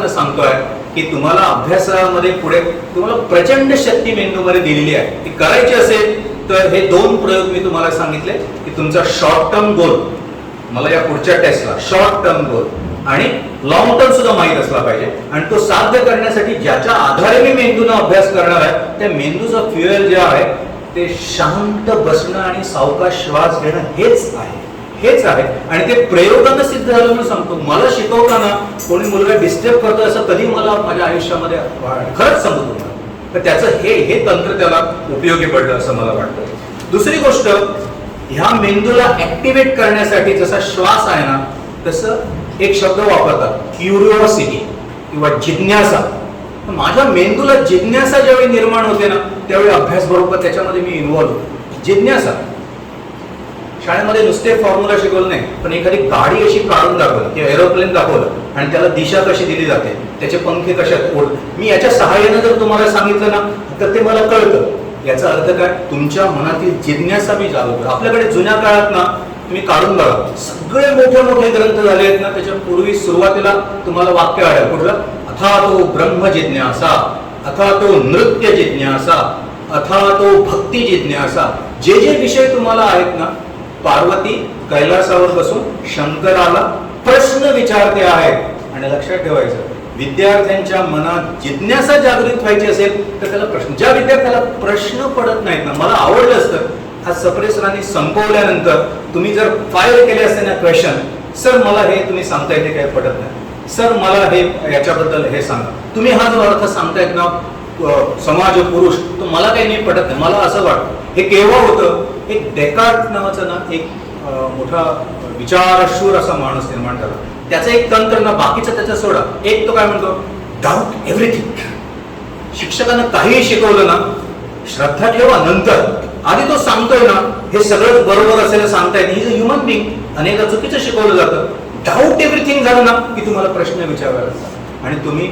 सांगतोय की तुम्हाला अभ्यासामध्ये पुढे तुम्हाला प्रचंड शक्ती मेंदूमध्ये दिलेली आहे. ती करायची असेल तर हे 2 प्रयोग मी तुम्हाला सांगितले की तुमचा शॉर्ट टर्म गोल, मला या पुढच्या टेस्टला शॉर्ट टर्म गोल आणि लॉंग टर्म सुद्धा माहीत असला पाहिजे. आणि तो साध्य करण्यासाठी ज्याच्या आधारे मी मेंदूचा अभ्यास करणार आहे, त्या मेंदूचा फ्युएल जे आहे ते शांत बसणं आणि सावकाश श्वास घेणं हेच आहे. आणि ते प्रयोगानं सिद्ध झालं म्हणून सांगतो. मला शिकवताना कोणी मुलगा डिस्टर्ब करतो असं कधी मला माझ्या आयुष्यामध्ये खरंच सांगतो तुम्हाला. तर त्याचं हे तंत्र त्याला उपयोगी पडलं असं मला वाटतं. दुसरी गोष्ट, ह्या मेंदूला ऍक्टिव्हेट करण्यासाठी जसा श्वास आहे ना, तसं एक शब्द वापरतात, क्युरिओसिटी किंवा जिज्ञासा. माझ्या मेंदूला जिज्ञासा ज्यावेळी निर्माण होते ना, त्यावेळी अभ्यास बरोबर त्याच्यामध्ये मी इन्व्हॉल्व होतो. जिज्ञासा. शाळेमध्ये नुसते फॉर्म्युला शिकवलं नाही, पण एखादी गाडी अशी काढून दाखवलं किंवा एरोप्लेन दाखवलं आणि त्याला दिशा कशी दिली जाते त्याचे पंखे कशात ओढ. मी याच्या सहाय्यानं जर तुम्हाला सांगितलं ना तर ते मला कळतं. याचा अर्थ काय, तुमच्या मनातील जिज्ञासा मी जागवतो. आपल्याकडे जुन्या काळात ना तुम्ही काढून बघा, सगळे मोठे मोठे ग्रंथ झाले आहेत ना, त्याच्या पूर्वी सुरुवातीला तुम्हाला वाक्य आढळेल कुठलं, अथा तो ब्रह्म जिज्ञासा, अथा तो नृत्य जिज्ञासा, अथा तो भक्ती जिज्ञासा. जे जे विषय तुम्हाला आहेत ना, पार्वती कैलासावर बसून शंकराला प्रश्न विचारते आहेत. आणि लक्षात ठेवायचं, विद्यार्थ्यांच्या मनात जिज्ञासा जागृत व्हायची असेल तर त्याला प्रश्न, ज्या विद्यार्थ्याला प्रश्न पडत नाहीत ना, मला आवडलं असतं आज सप्रे सरांनी संपवल्यानंतर तुम्ही जर फायर केले असते ना क्वेश्चन, सर मला हे तुम्ही सांगता येते काय पडत नाही, सर मला हे याच्याबद्दल हे सांगा, तुम्ही हा जो अर्थ सांगतायत ना समाज पुरुष, तो मला काही नाही पटत नाही. मला असं वाटतं हे केव्हा होतं, एक डेकार्ट नावाचा ना एक मोठा विचारशूर असा माणूस निर्माण झाला. त्याचं एक तंत्र ना, बाकीचं त्याचा सोडा, एक तो काय म्हणतो, डाऊट एव्हरीथिंग. शिक्षकांना काहीही शिकवलं ना, श्रद्धा ठेवा नंतर, आधी तो सांगतोय ना हे सगळंच बरोबर असेल सांगतायत, he is a human being. अनेकदा चुकीचं शिकवलं जातं. डाऊट एव्हरीथिंग झालं ना की तुम्हाला प्रश्न विचारावे लागतात. आणि तुम्ही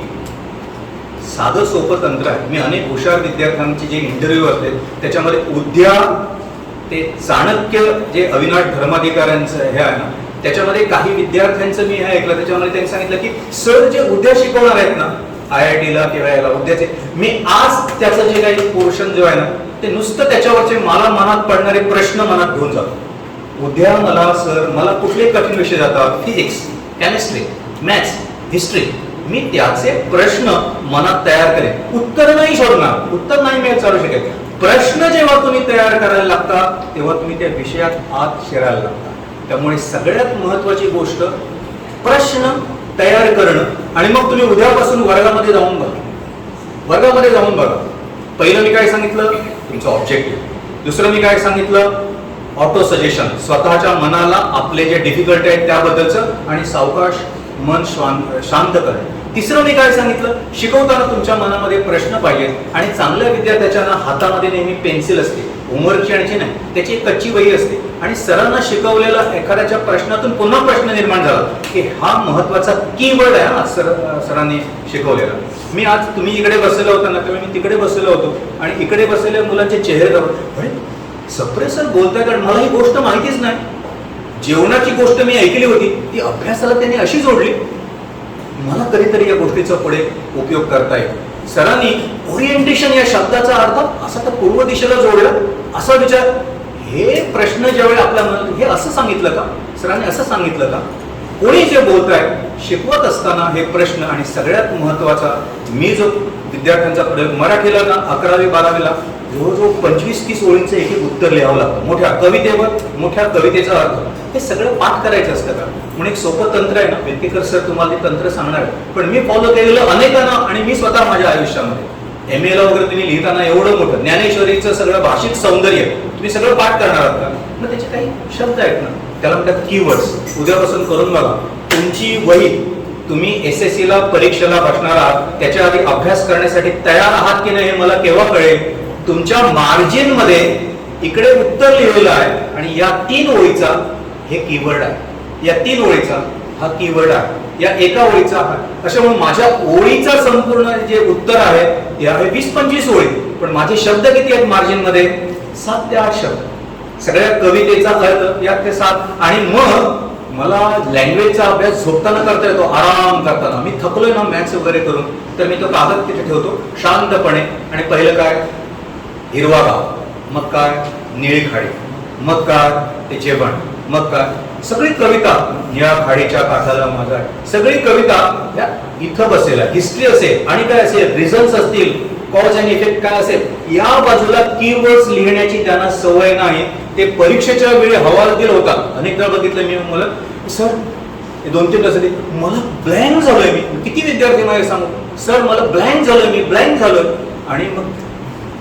साधं सोपं तंत्र आहे. मी अनेक हुशार विद्यार्थ्यांचे जे इंटरव्ह्यू असते त्याच्यामध्ये उद्या ते चाणक्य जे अविनाश धर्माधिकाऱ्यांचं हे आहे ना, त्याच्यामध्ये काही विद्यार्थ्यांचं मी हे ऐकलं, त्याच्यामध्ये त्यांनी सांगितलं की सर जे उद्या शिकवणार आहेत ना IIT ला किंवा याला उद्याचे, मी आज त्याचं जे काही पोर्शन जो आहे ना ते नुसतं त्याच्यावरचे मला मनात पडणारे प्रश्न मनात घेऊन जातो. उद्या मला सर मला कुठले कठीण विषय जातात, फिजिक्स, केमिस्ट्री, मॅथ्स, हिस्ट्री, मी त्याचे प्रश्न मनात तयार करेन. उत्तर नाही शोधणार, उत्तर नाही मिळत चालू शकेल. प्रश्न जेव्हा तुम्ही तयार करायला लागता तेव्हा तुम्ही त्या विषयात आत शिरायला लागता. त्यामुळे सगळ्यात महत्वाची गोष्ट प्रश्न तयार करणं. आणि मग तुम्ही उद्यापासून वर्गामध्ये जाऊन बघा. पहिलं मी काय सांगितलं, तुमचं ऑब्जेक्टिव्ह. दुसरं मी काय सांगितलं, ऑटो सजेशन, स्वतःच्या मनाला आपले जे डिफिकल्टी आहेत त्याबद्दलचं आणि सावकाश मन शांत करणे. तिसरं मी काय सांगितलं, शिकवताना तुमच्या मनामध्ये प्रश्न पाहिजेत. आणि चांगल्या विद्यार्थ्याच्या हातामध्ये नेहमी पेन्सिल असते, होमवर्कची आणायची नाही, त्याची एक कच्ची वही असते. आणि सरांना शिकवलेला एखाद्याच्या प्रश्नातून पुन्हा प्रश्न निर्माण झाला की हा महत्वाचा कीवर्ड आहे हा सरांनी शिकवलेला. मी आज तुम्ही इकडे बसलेला होता ना, तेव्हा मी तिकडे बसलेलो होतो आणि इकडे बसलेल्या मुलांचे चेहरे अरे सप्रे सर बोलताय, कारण मला ही गोष्ट माहितीच नाही. जेवणाची गोष्ट मी ऐकली होती, ती अभ्यासाला त्यांनी अशी जोडली, मला कधीतरी या गोष्टीचा पुढे उपयोग करता येईल. सरांनी ओरिएंटेशन या शब्दाचा अर्थ असा तर पूर्व दिशेला जोडला, असा विचार, हे प्रश्न ज्यावेळी आपल्या मनात, हे असं सांगितलं का सरांनी, असं सांगितलं का, कोणी जे बोलताय शिकवत असताना हे प्रश्न. आणि सगळ्यात महत्वाचा, मी जो विद्यार्थ्यांचा प्रयोग मराठीला ना 11वी 12वीला जवळजवळ 25-30 ओळींचं एक एक उत्तर लिहावं लागतं. मोठ्या कवितेवर मोठ्या कवितेचा अर्थ, हे सगळं पाठ करायचं असतं का. म्हणून एक सोपं तंत्र आहे ना, व्यक्तिकर सर तुम्हाला ते तंत्र सांगणार आहे, पण मी फॉलो केलेलं अनेकांना. आणि मी स्वतः माझ्या आयुष्यामध्ये MA ला वगैरे तुम्ही लिहिताना एवढं मोठं ज्ञानेश्वरीचं सगळं भाषिक सौंदर्य तुम्ही सगळं पाठ करणार आहात का, मग त्याचे काही शब्द आहेत ना, त्याला म्हणतात कीवर्ड्स. उद्यापासून करून बघा. तुमची वही, तुम्ही SSC ला परीक्षेला बसणार आहात त्याच्या आधी अभ्यास करण्यासाठी तयार आहात की नाही हे मला केव्हा कळेल. तुमच्या मार्जिन मध्ये इकडे उत्तर लिहिलेलं आहे आणि या 3 ओळीचा हे कीवर्ड आहे, या 3 ओळीचा हा कीवर्ड आहे, या एका ओळीचा हा. अशा म्हणून माझ्या ओळीचा संपूर्ण जे उत्तर आहे ते आहे 20-25 ओळी, पण माझे शब्द किती आहेत मार्जिन मध्ये, 7 ते 8 शब्द. सगळ्या कवितेचा अर्थ यात ते 7. आणि मग मला लँग्वेजचा अभ्यास झोपताना करता येतो, आराम करताना. मी थकलोय ना मॅथ्स वगैरे करून, तर मी तो कागद तिथे ठेवतो शांतपणे. आणि पहिलं काय, हिरवा गाव, मग काय निळी खाडी, मग काय ते जेवण, मग काय सगळी कविता, निळ्या खाडीच्या काठाला माझा, सगळी कविता या इथं बसेल. हिस्ट्री असेल आणि काय असेल, रिझल्ट असतील, कॉज अँड इफेक्ट काय असेल, या बाजूला कीवर्ड्स लिहिण्याची त्यांना सवय नाही. ते परीक्षेच्या वेळी हवालदिल होतात. अनेकदा बघितलं मी, मला सर 2-3 तास मला ब्लँक झालोय. मी किती विद्यार्थी मला सांगू, सर मला ब्लँक झालोय, मी ब्लँक झालोय. आणि मग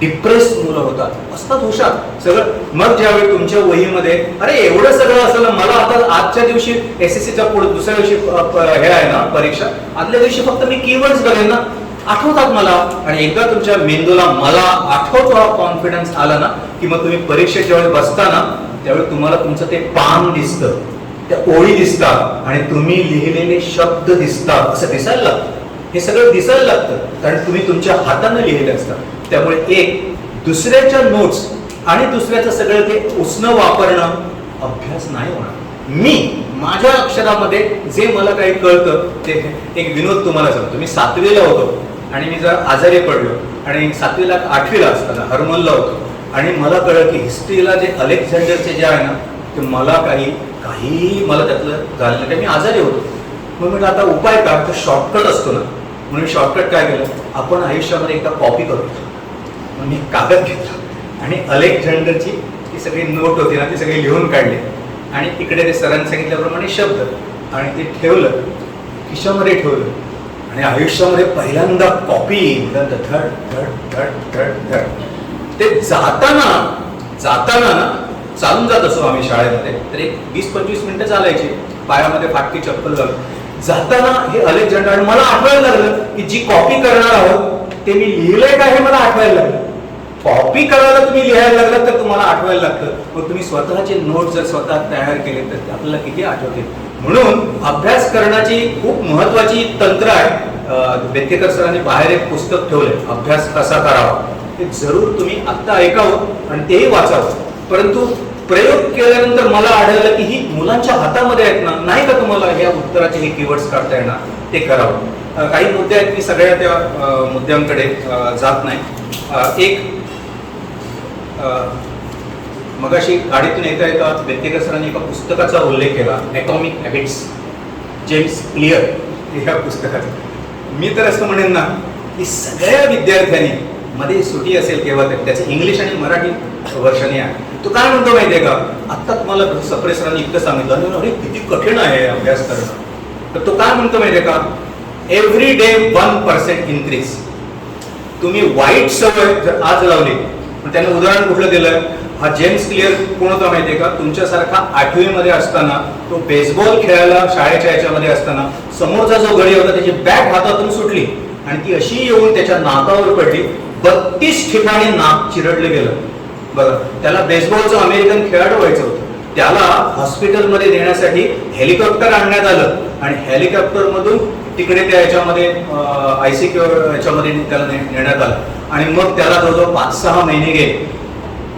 डिप्रेस मुलं होतात, असतात हुशार सगळं. मग ज्यावेळी तुमच्या वहीमध्ये अरे एवढं सगळं असलं, मला आता आजच्या दिवशी SSCच्या पुढे दुसऱ्या दिवशी हे आहे ना परीक्षा, आदल्या दिवशी फक्त मी कीवर्ड्स बघेन ना, आठवतात मला. आणि एकदा तुमच्या मेंदूला मला आठवतो हा कॉन्फिडन्स आला ना, की मग तुम्ही परीक्षेच्या वेळी बसताना त्यावेळी तुम्हाला तुमचं ते पान दिसतं, त्या ओळी दिसतात आणि तुम्ही लिहिलेले शब्द दिसतात, असं दिसायला लागतं. हे सगळं दिसायला लागतं कारण तुम्ही तुमच्या हाताने लिहिलेलं असतं. त्यामुळे एक दुसऱ्याच्या नोट्स आणि दुसऱ्याचं सगळं ते उसणं वापरणं अभ्यास नाही होणार. मी माझ्या अक्षरामध्ये जे मला काही कळतं ते एक विनोद तुम्हाला सांगतो. मी 7वीला होतो आणि मी जर आजारी पडलो आणि 7वीला 8वीला असताना हरमलला होतो आणि मला कळलं की हिस्ट्रीला जे अलेक्झांडरचे जे आहे ना ते मला काही मला त्यातलं झालं नाही. मी आजारी होतो. मग म्हटलं आता उपाय काय, तर शॉर्टकट असतो ना, म्हणून शॉर्टकट काय केलं, आपण आयुष्यामध्ये एकदा कॉपी करतो. मग मी कागद घेतला आणि अलेक्झांडरची ती सगळी नोट होती ना ती सगळी लिहून काढली आणि तिकडे ते सरांनी सांगितल्याप्रमाणे शब्द आणि ते ठेवलं, खिशामध्ये ठेवलं आणि आयुष्यामध्ये पहिल्यांदा कॉपी धड धड धड धड धड. ते जाताना ना चालून जात असो आम्ही शाळेमध्ये, तर एक 20-25 मिनिटं चालायची, पायामध्ये फाटकी चप्पल घालून जाताना हे अलेक्झांडर. आणि मला आठवायला लागलं की जी कॉपी करणार आहोत ते मी लिहिलंय का हे मला आठवायला लागलं. कॉपी करायला तुम्ही लिहायला लागलात तर तुम्हाला आठवायला लागतं. मग तुम्ही स्वतःचे नोट जर स्वतः तयार केले तर ते आपल्याला किती आठवते. म्हणून अभ्यास करण्याची खूप महत्वाची तंत्र आहे. बेतकेकर सरांनी बाहेर एक पुस्तक ठेवलंय, अभ्यास कसा करावा. ते जरूर तुम्ही आत्ता ऐकावं आणि तेही वाचावं. परंतु प्रयोग केल्यानंतर मला आढळलं की ही मुलांच्या हातामध्ये आहेत ना, नाही का तुम्हाला या उत्तराचे हे कीवर्ड्स काढता येणार, ते करावं. काही मुद्दे आहेत, मी सगळ्या त्या मुद्द्यांकडे जात नाही. एक मगाशी गाडीतून येता येता बेतकेकर सरांनी एका पुस्तकाचा उल्लेख केला, ॲटॉमिक हॅबिट्स, जेम्स क्लिअर ह्या पुस्तकाचा. मी तर असं म्हणेन ना की सगळ्या विद्यार्थ्यांनी मध्ये सुटी असेल केव्हा तरी त्याचं इंग्लिश आणि मराठी वर्षाने आहे. तो काय म्हणतो माहितीये का, आत्ता तुम्हाला सप्रे सरांनी इतकं सांगितलं, अरे किती कठीण आहे अभ्यास करणं. तर तो काय म्हणतो माहितीये का, एव्हरी डे 1% इन्क्रीज. तुम्ही वाईट सवय जर आज लावली, त्याने उदाहरण कुठलं दिलं, हा जेम्स क्लिअर कोण होता माहितीये का, तुमच्यासारखा 8वी मध्ये असताना तो बेसबॉल खेळायला शाळेच्या याच्यामध्ये असताना समोरचा जो गडी होता त्याची बॅट हातातून सुटली आणि ती अशी येऊन त्याच्या नाकावर पडली. 32 ठिकाणी नाक चिरडले गेलं. बघा, त्याला बेसबॉलचं अमेरिकन खेळाडू व्हायचं होतं. त्याला हॉस्पिटलमध्ये नेण्यासाठी हेलिकॉप्टर आणण्यात आलं आणि हेलिकॉप्टर मधून तिकडे त्या याच्यामध्ये ICU याच्यामध्ये त्याला नेण्यात आलं आणि मग त्याला जवळजवळ 5-6 महिने गेले.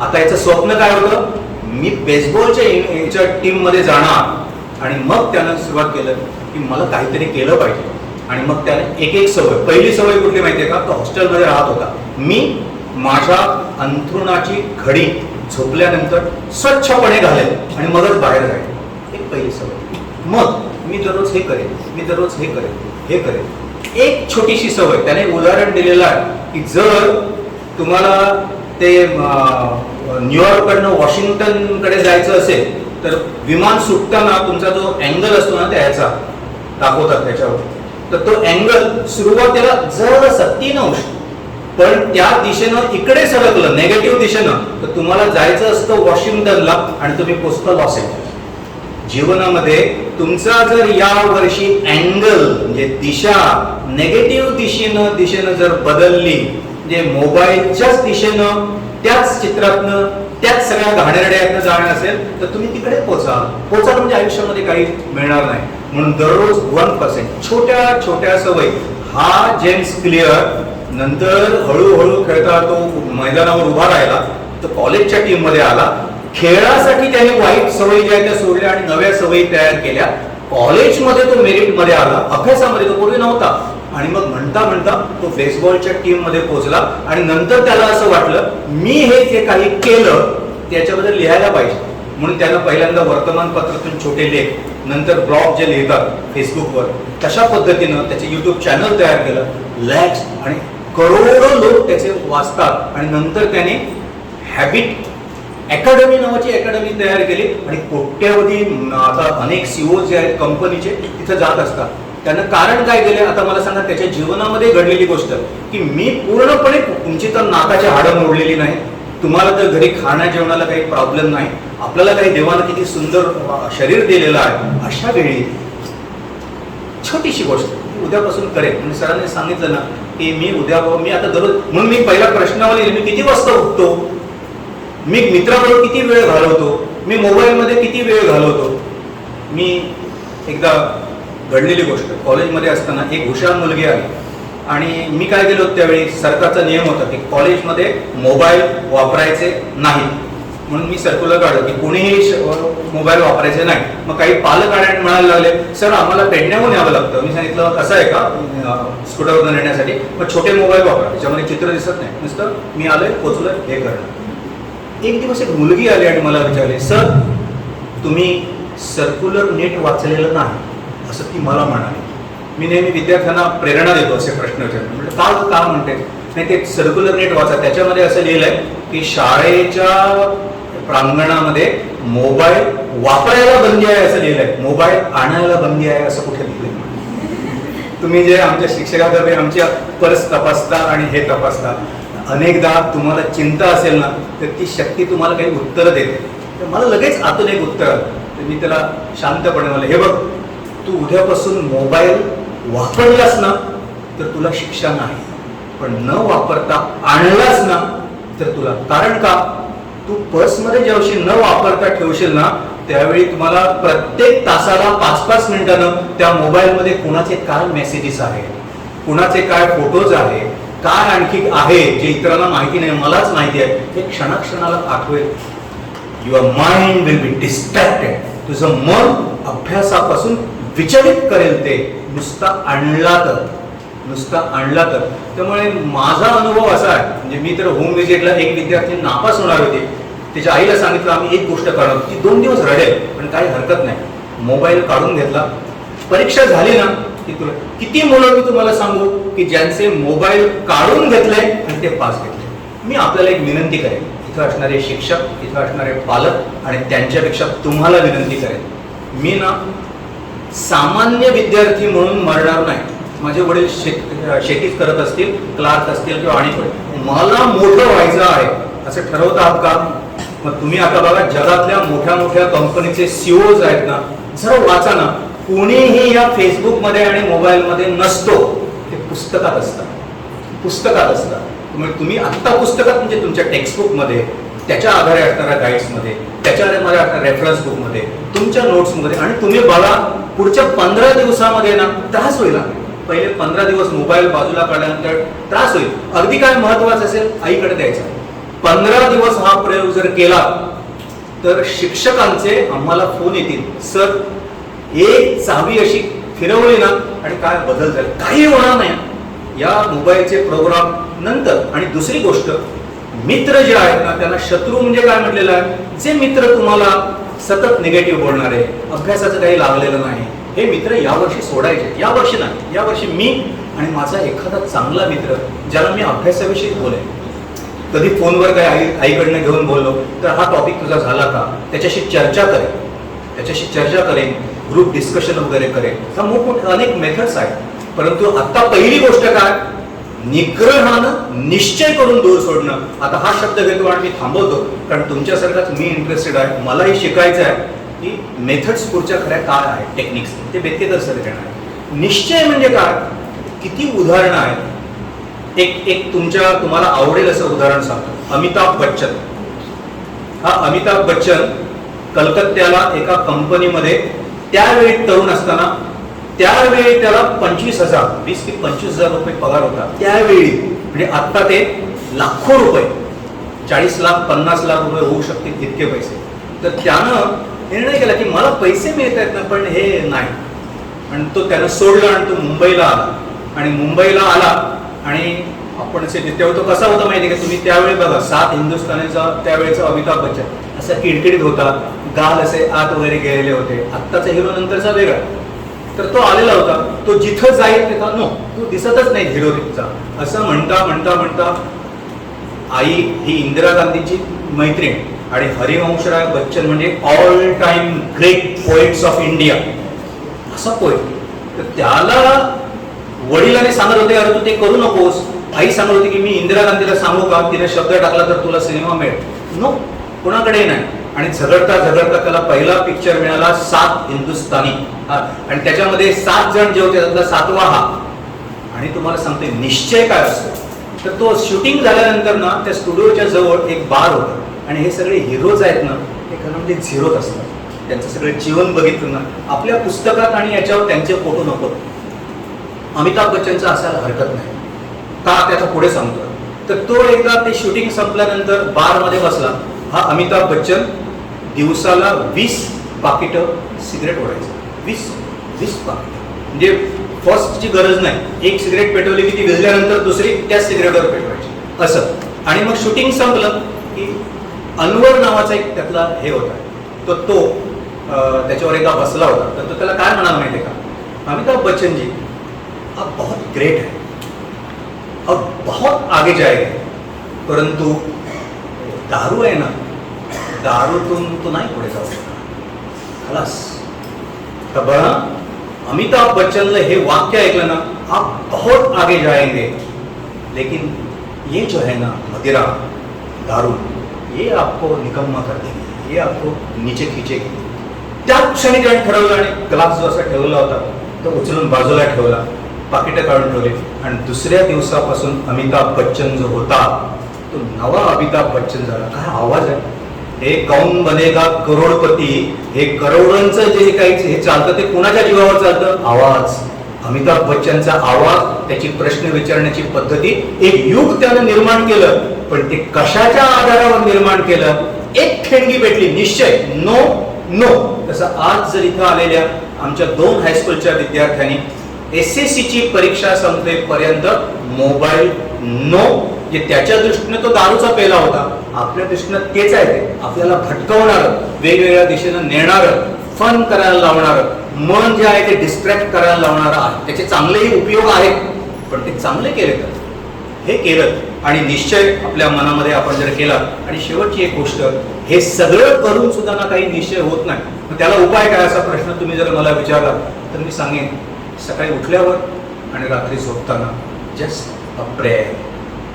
आता याचं स्वप्न काय होतं, मी बेसबॉलच्या याच्या टीम मध्ये जाणार. आणि मग त्यानं सुरुवात केलं की मला काहीतरी केलं पाहिजे. आणि मग त्याने एक सवय, पहिली सवय कुठली माहितीये का, तो हॉस्टेलमध्ये राहत होता. मी माझ्या अंथरुणाची घडी झोपल्यानंतर स्वच्छपणे घालेल आणि मगच बाहेर जाईल. एक पहिली सवय. मग मी दररोज हे करेन, मी दररोज हे करेन, हे करेन. एक छोटीशी सवय त्याने उदाहरण दिलेलं आहे की जर तुम्हाला ते न्यूयॉर्ककडनं वॉशिंग्टनकडे जायचं असेल तर विमान सुटताना तुमचा जो अँगल असतो ना त्याचा दाखवतात त्याच्यावर, तर तो अँगल सुरुवातीला जरासा 3 अंश पण त्या दिशेनं इकडे सरकलं नेगेटिव्ह दिशेनं तर तुम्हाला जायचं असतं वॉशिंग्टनला आणि तुम्ही पोचता लॉस एंजल्स. जीवनामध्ये तुमचा जर या वर्षी अँगल म्हणजे दिशा नेगेटिव्ह दिशेनं जर बदलली, म्हणजे मोबाईलच्याच दिशेनं त्याच चित्रातनं त्याच सगळ्या घाणेरड्यातनं जाणं असेल तर तुम्ही तिकडे पोचा म्हणजे आयुष्यामध्ये काही मिळणार नाही. म्हणून दररोज 1% छोट्या छोट्या सवयी. हा जेम्स क्लिअर नंतर हळूहळू खेळता तो मैदानावर उभा राहिला, तो कॉलेजच्या टीम मध्ये आला. खेळासाठी त्याने वाईट सवयी ज्या त्या सोडल्या आणि नव्या सवयी तयार केल्या. कॉलेजमध्ये तो मेरिट मध्ये आला, अभ्यासामध्ये तो पूर्वी नव्हता. आणि मग म्हणता म्हणता तो बेसबॉलच्या टीम मध्ये पोहोचला आणि नंतर त्याला असं वाटलं मी हे जे काही केलं त्याच्याबद्दल लिहायला पाहिजे. म्हणून त्यानं पहिल्यांदा वर्तमानपत्रातून छोटे लेख, नंतर ब्लॉग जे लिहितात फेसबुकवर, तशा पद्धतीनं त्याचे YouTube चॅनल तयार केलं. लॅक्स आणि करोडो लोक त्याचे वाचतात. आणि नंतर त्याने हॅबिट अकॅडमी नावाची अकॅडमी तयार केली आणि कोट्यावधी आता अनेक CEO जे आहेत कंपनीचे तिथं जात असतात. त्यानं कारण काय केलं आता मला सांगा, त्याच्या जीवनामध्ये घडलेली गोष्ट की मी पूर्णपणे, तुमची तर नाकाची हाडं मोडलेली नाही, तुम्हाला तर घरी खाण्या जेवणाला काही प्रॉब्लेम नाही, आपल्याला काही देवानं किती सुंदर शरीर दिलेलं आहे, अशा वेळी छोटीशी गोष्ट उद्यापासून करेल. म्हणजे सरांनी सांगितलं ना की मी आता दररोज, म्हणून मी पहिला प्रश्नावली, मी किती वाजता उठतो, मी मित्राबरोबर किती वेळ घालवतो, मी मोबाईलमध्ये किती वेळ घालवतो. मी एकदा घडलेली गोष्ट. कॉलेजमध्ये असताना एक हुशार मुलगी आली आणि मी काय केलं होतं त्यावेळी, सरकारचा नियम होता की कॉलेजमध्ये मोबाईल वापरायचे नाही, म्हणून मी सर्क्युलर काढलं की कोणीही मोबाईल वापरायचे नाही. मग काही पालक आणि म्हणायला लागले, सर आम्हाला पेडण्याहून यावं लागतं. मी सांगितलं कसं आहे का स्कूटरवरून नेण्यासाठी, मग छोटे मोबाईल वापरा, त्याच्यामध्ये चित्र दिसत नाही, नुसतं मी आलोय पोचलोय हे करणं. एक दिवस एक मुलगी आली आणि मला विचारले, सर तुम्ही सर्क्युलर नीट वाचलेलं नाही असं ती मला म्हणाली. मी नेहमी विद्यार्थ्यांना प्रेरणा देतो असे प्रश्न विचारतो. म्हणजे का म्हणते, नाही ते सर्क्युलर नीट वाचा, त्याच्यामध्ये असं लिहिलंय की शाळेच्या प्रांगणामध्ये मोबाईल वापरायला बंदी आहे असं लिहिलंय, मोबाईल आणायला बंदी आहे असं कुठे लिहिलंय. तुम्ही जे आमच्या शिक्षकाकडे आमच्या पर्स तपासता आणि हे तपासता, अनेकदा तुम्हाला चिंता असेल ना तर ती शक्ती तुम्हाला काही उत्तरं देते. तर मला लगेच आतून एक उत्तर आलं, तर मी त्याला शांतपणे मला, हे बघ तू उद्यापासून मोबाईल वापरलास ना तर तुला शिक्षा नाही, पण न वापरता आणलास ना तर तुला, कारण का तू पर्समध्ये जेवशील न वापरता ठेवशील ना त्यावेळी तुम्हाला प्रत्येक तासाला 5-5 मिनिटानं त्या मोबाईलमध्ये कुणाचे काय मेसेजेस आहेत, कुणाचे काय फोटोज आहे, काय आणखी आहे जे इतरांना माहिती नाही, मलाच माहिती आहे, हे क्षणाक्षणाला आठवेल. Your mind will be distracted. तुझं मन अभ्यासापासून विचलित करेल ते नुसता आणला तर. त्यामुळे माझा अनुभव असा आहे, म्हणजे मी तर होम विजिटला एक विद्यार्थी नापास होणार होती, त्याच्या आईला सांगितलं आम्ही एक गोष्ट करणार, ती 2 दिवस रडेल पण काही हरकत नाही, मोबाईल काढून घेतला. परीक्षा झाली ना की तुला किती मुलं मी तुम्हाला सांगू की ज्यांचे मोबाईल काढून घेतले आणि ते पास घेतले. मी आपल्याला एक विनंती करेन, इथं असणारे शिक्षक, इथं असणारे पालक आणि त्यांच्यापेक्षा तुम्हाला विनंती करेन, मी ना सामान्य विद्यार्थी म्हणून मरणार नाही. माझे वडील शेतीच करत असतील, क्लार्क असतील किंवा आणि मला मोठं व्हायचं आहे असं ठरवत आहात का? मग तुम्ही आता बघा जगातल्या मोठ्या मोठ्या कंपनीचे सीओज आहेत ना, जरा वाचा ना, कोणीही या फेसबुकमध्ये आणि मोबाईलमध्ये नसतो, ते पुस्तकात असतात. तुम्ही आत्ता पुस्तकात म्हणजे तुमच्या टेक्स्टबुकमध्ये, त्याच्या आधारे असणाऱ्या गाईड्समध्ये, त्याच्या आधारे असणाऱ्या रेफरन्स बुकमध्ये, तुमच्या नोट्समध्ये, आणि तुम्ही बघा पुढच्या 15 दिवसामध्ये ना त्रास होईल. पहिले 15 दिवस मोबाईल बाजूला काढल्यानंतर त्रास होईल. अगदी काय महत्वाचं असेल आईकडे द्यायचा. 15 दिवस हा प्रयोग जर केला तर शिक्षकांचे आम्हाला फोन येतील, सर एक चावी अशी फिरवली ना आणि काय बदल झाला, काही होणार नाही या मोबाईलचे प्रोग्राम नंतर. आणि दुसरी गोष्ट, मित्र जे आहेत ना त्यांना शत्रू म्हणजे काय म्हटलेलं आहे, जे मित्र तुम्हाला सतत निगेटिव्ह बोलणारे, अभ्यासाचं काही लागलेलं नाही, हे मित्र यावर्षी सोडायचे. यावर्षी नाही, यावर्षी मी आणि माझा एखादा चांगला मित्र ज्याला मी अभ्यासाविषयी बोलेन, कधी फोनवर काही आईकडनं घेऊन बोललो तर हा टॉपिक तुझा झाला का, त्याच्याशी चर्चा करेन, ग्रुप डिस्कशन वगैरे करेन. हा मोठमोठे अनेक मेथड्स आहेत. परंतु आता पहिली गोष्ट काय, निग्रहानं निश्चय करून दूर सोडणं. आता हा शब्द घेतो आणि मी थांबवतो, कारण तुमच्यासारखाच मी इंटरेस्टेड आहे, मलाही शिकायचं आहे की मेथड्स पुढच्या खऱ्या काय आहेत, टेक्निक्स, ते बेतकेकर सर घेणार. निश्चय म्हणजे काय, किती उदाहरणं आहेत. एक तुम्हाला आवडेल असं उदाहरण सांगतो. अमिताभ बच्चन कलकत्त्याला एका कंपनीमध्ये त्यावेळी तरुण असताना, त्यावेळी त्याला 25,000 20 ते 25,000 रुपये पगार होता त्यावेळी. म्हणजे आता ते लाखो रुपये, 40 लाख 50 लाख रुपये होऊ शकतील इतके पैसे. तर त्यानं निर्णय केला की मला पैसे मिळत आहेत ना पण हे नाही, आणि तो त्यानं सोडला आणि तो मुंबईला आला. आणि आपण तेव्हा तो कसा होता माहिती आहे का तुम्ही, त्यावेळी बघा 7 हिंदुस्थानीचा त्यावेळेचा अमिताभ बच्चन असा किडकिडीत होता, गाल असे आत वगैरे गेलेले होते. आत्ताचा हिरो नंतरचा वेगळा. तर तो आलेला होता, तो जिथं जाईल तिथं नो तू दिसतच नाही हिरोचा असं म्हणता आई ही इंदिरा गांधीची मैत्रीण आणि हरिवंशराय बच्चन म्हणजे all time great poets of India असा पोएट. तर त्याला वडिलांनी सांगत होते अरे तू ते करू नकोस. आई सांगत होती की मी इंदिरा गांधीला सांगू का, तिने शब्द टाकला तर तुला सिनेमा मिळेल. नो, कोणाकडे नाही. आणि झगडता त्याला पहिला पिक्चर मिळाला 7 हिंदुस्थानी, आणि त्याच्यामध्ये 7 जण जे होते त्यातला 7वा हा. आणि तुम्हाला सांगते निश्चय काय असतो, तर तो शूटिंग झाल्यानंतर ना त्या स्टुडिओच्या जवळ एक बार होता, आणि हे सगळे हिरोज आहेत ना एखाद्यामध्ये झिरोत असतात. त्यांचं सगळं जीवन बघितलं ना, आपल्या पुस्तकात आणि याच्यावर त्यांचे फोटो नको. अमिताभ बच्चनचं असायला हरकत नाही. का त्याचा पुढे सांगतो, तर तो एकदा ते शूटिंग संपल्यानंतर बारमध्ये बसला. हा अमिताभ बच्चन दिवसाला 20 पाकिटं सिगरेट ओढायचं. 20 पाकिटं, म्हणजे फर्स्टची गरज नाही. एक सिगरेट पेटवली की ती विझल्यानंतर दुसरी त्याच सिगरेटवर पेटवायची असं. आणि मग शूटिंग संपलं की अनवर नावाचा एक त्यातला हे होता, तो त्याच्यावर एकदा बसला होता. तर तो त्याला काय म्हणाला माहिती आहे का, अमिताभ बच्चन जी आप बहुत ग्रेट है और बहुत आगे जाएंगे, परंतु दारू आहे ना, दारूतून तो नाही पुढे जाऊ शकणार. खलास. तर बघा, अमिताभ बच्चनला हे वाक्य ऐकलं ना, आप बहुत आगे जाएंगे, लेकिन ये जो है ना मदिरा, दारू, ये आपको निकम्मा कर देंगे, ये आपको नीचे खींचेगी. त्या क्षणी त्याने ठरवलं आणि ग्लास जो असा ठेवला होता तो उचलून बाजूला ठेवला, पाकिटं काढून ठेवले. आणि दुसऱ्या दिवसापासून अमिताभ बच्चन जो होता तो नवा अमिताभ बच्चन झाला. काय आवाज आहे हे, कौन बनेगा करोडपती, हे करोडांचं जे काही हे चालतं ते कुणाच्या जीवावर चालतं, आवाज. अमिताभ बच्चनचा आवाज, त्याची प्रश्न विचारण्याची पद्धती, एक युग त्यानं निर्माण केलं. पण ते कशाच्या आधारावर निर्माण केलं, एक ठेंगी भेटली, निश्चय, नो नो. तसं आज जर इथं आलेल्या आमच्या 2 हायस्कूलच्या विद्यार्थ्यांनी SSC ची परीक्षा संपेपर्यंत मोबाईल नो, जे त्याच्या दृष्टीने तो दारूचा पेला होता, आपल्या दृष्टीनं तेच आहे. ते आपल्याला भटकवणारं, वेगवेगळ्या दिशेनं नेणारं, फन करायला लावणारं, मन जे आहे ते डिस्ट्रॅक्ट करायला लावणारं आहे. त्याचे चांगलेही उपयोग आहेत, पण ते चांगले केले तर हे केलं आणि निश्चय आपल्या मनामध्ये आपण जर केला. आणि शेवटची एक गोष्ट, हे सगळं करून सुद्धा ना काही निश्चय होत नाही, मग त्याला उपाय काय, असा प्रश्न तुम्ही जर मला विचारला तर मी सांगेन, सकाळी उठल्यावर आणि रात्री झोपताना जस्ट अ प्रेयर,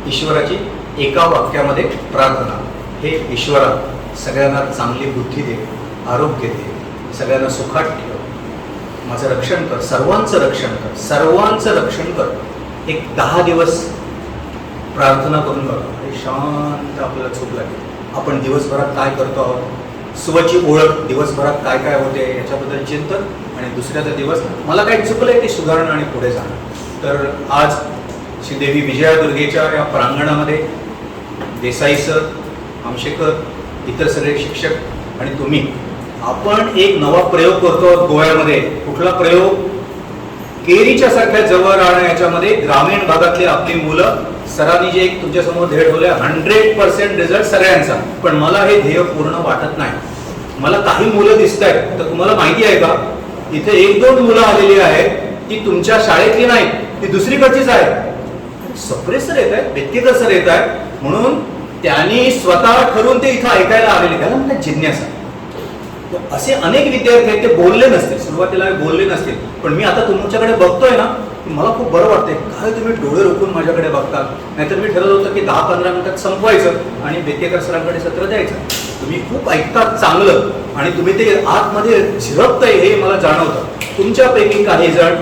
ईश्वराची एका वाक्यामध्ये प्रार्थना. हे ईश्वरा सगळ्यांना चांगली बुद्धी दे, आरोग्य दे, सगळ्यांना सुखात ठेव, माझं रक्षण कर, सर्वांचं रक्षण कर, सर्वांचं रक्षण कर. एक 10 दिवस प्रार्थना करून बघा, हे शांत आपल्याला झोप लागेल. आपण दिवसभरात काय करतो आहोत, स्वची ओळख, दिवसभरात काय काय होते याच्याबद्दल चिंतन, आणि दुसऱ्याचा दिवस मला काय चुकलंय ते सुधारणा आणि पुढे जाणं. तर आज श्रीदेवी विजयादुर्गेच्या या प्रांगणामध्ये देसाई सर, आमशेकर, इतर सगळे शिक्षक आणि तुम्ही, आपण एक नवा प्रयोग करतो गोव्यामध्ये. कुठला प्रयोग, केरीच्या सारख्या जवळ राहणं. याच्यामध्ये ग्रामीण भागातली आपली मुलं, सरांनी जे एक तुमच्यासमोर ध्येय ठेवलंय 100% रिझल्ट सगळ्यांचा, पण मला हे ध्येय पूर्ण वाटत नाही. मला काही मुलं दिसत आहेत, तर तुम्हाला माहिती आहे का, इथे 1-2 मुलं आलेली आहेत, ती तुमच्या शाळेतली नाही, ती दुसरीकडचीच आहे. सप्रे सर येत आहेत, बेतकेकर सर येत आहेत, म्हणून त्यांनी स्वतः ठरवून ते इथं ऐकायला आलेले. त्याला म्हणतात जिज्ञासा. असे अनेक विद्यार्थी आहेत, ते बोलले नसतील, सुरुवातीला बोलले नसतील, पण मी आता तुमच्याकडे बघतोय ना, मला खूप बरं वाटतंय. काय तुम्ही डोळे रोखून माझ्याकडे बघता. नाहीतर मी ठरवलं होतं की 10-15 मिनिटात संपवायचं आणि बेतकेकर सरांकडे सत्र द्यायचं. तुम्ही खूप ऐकतात चांगलं, आणि तुम्ही ते आतमध्ये झिरपतंय हे मला जाणवतं. तुमच्यापैकी काही जण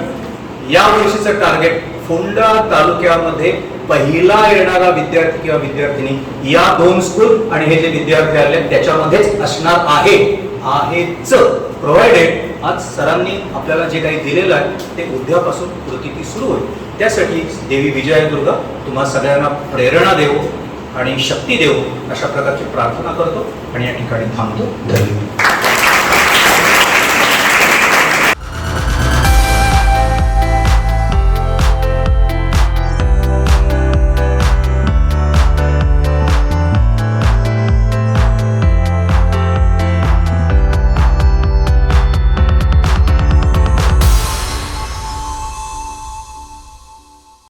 या वर्षीचं टार्गेट, फोंडा तालुक्यामध्ये पहिला येणारा विद्यार्थी किंवा विद्यार्थिनी या 2 स्कूल आणि हे जे विद्यार्थी आले त्याच्यामध्येच असणार आहेच, प्रोव्हाइडेड आज सरांनी आपल्याला जे काही दिलेलं आहे ते उद्यापासून कृती सुरू होईल. त्यासाठी देवी विजयादुर्गा तुम्हा सगळ्यांना प्रेरणा देवो आणि शक्ती देवो, अशा प्रकारची प्रार्थना करतो आणि या ठिकाणी थांबतो. धन्यवाद.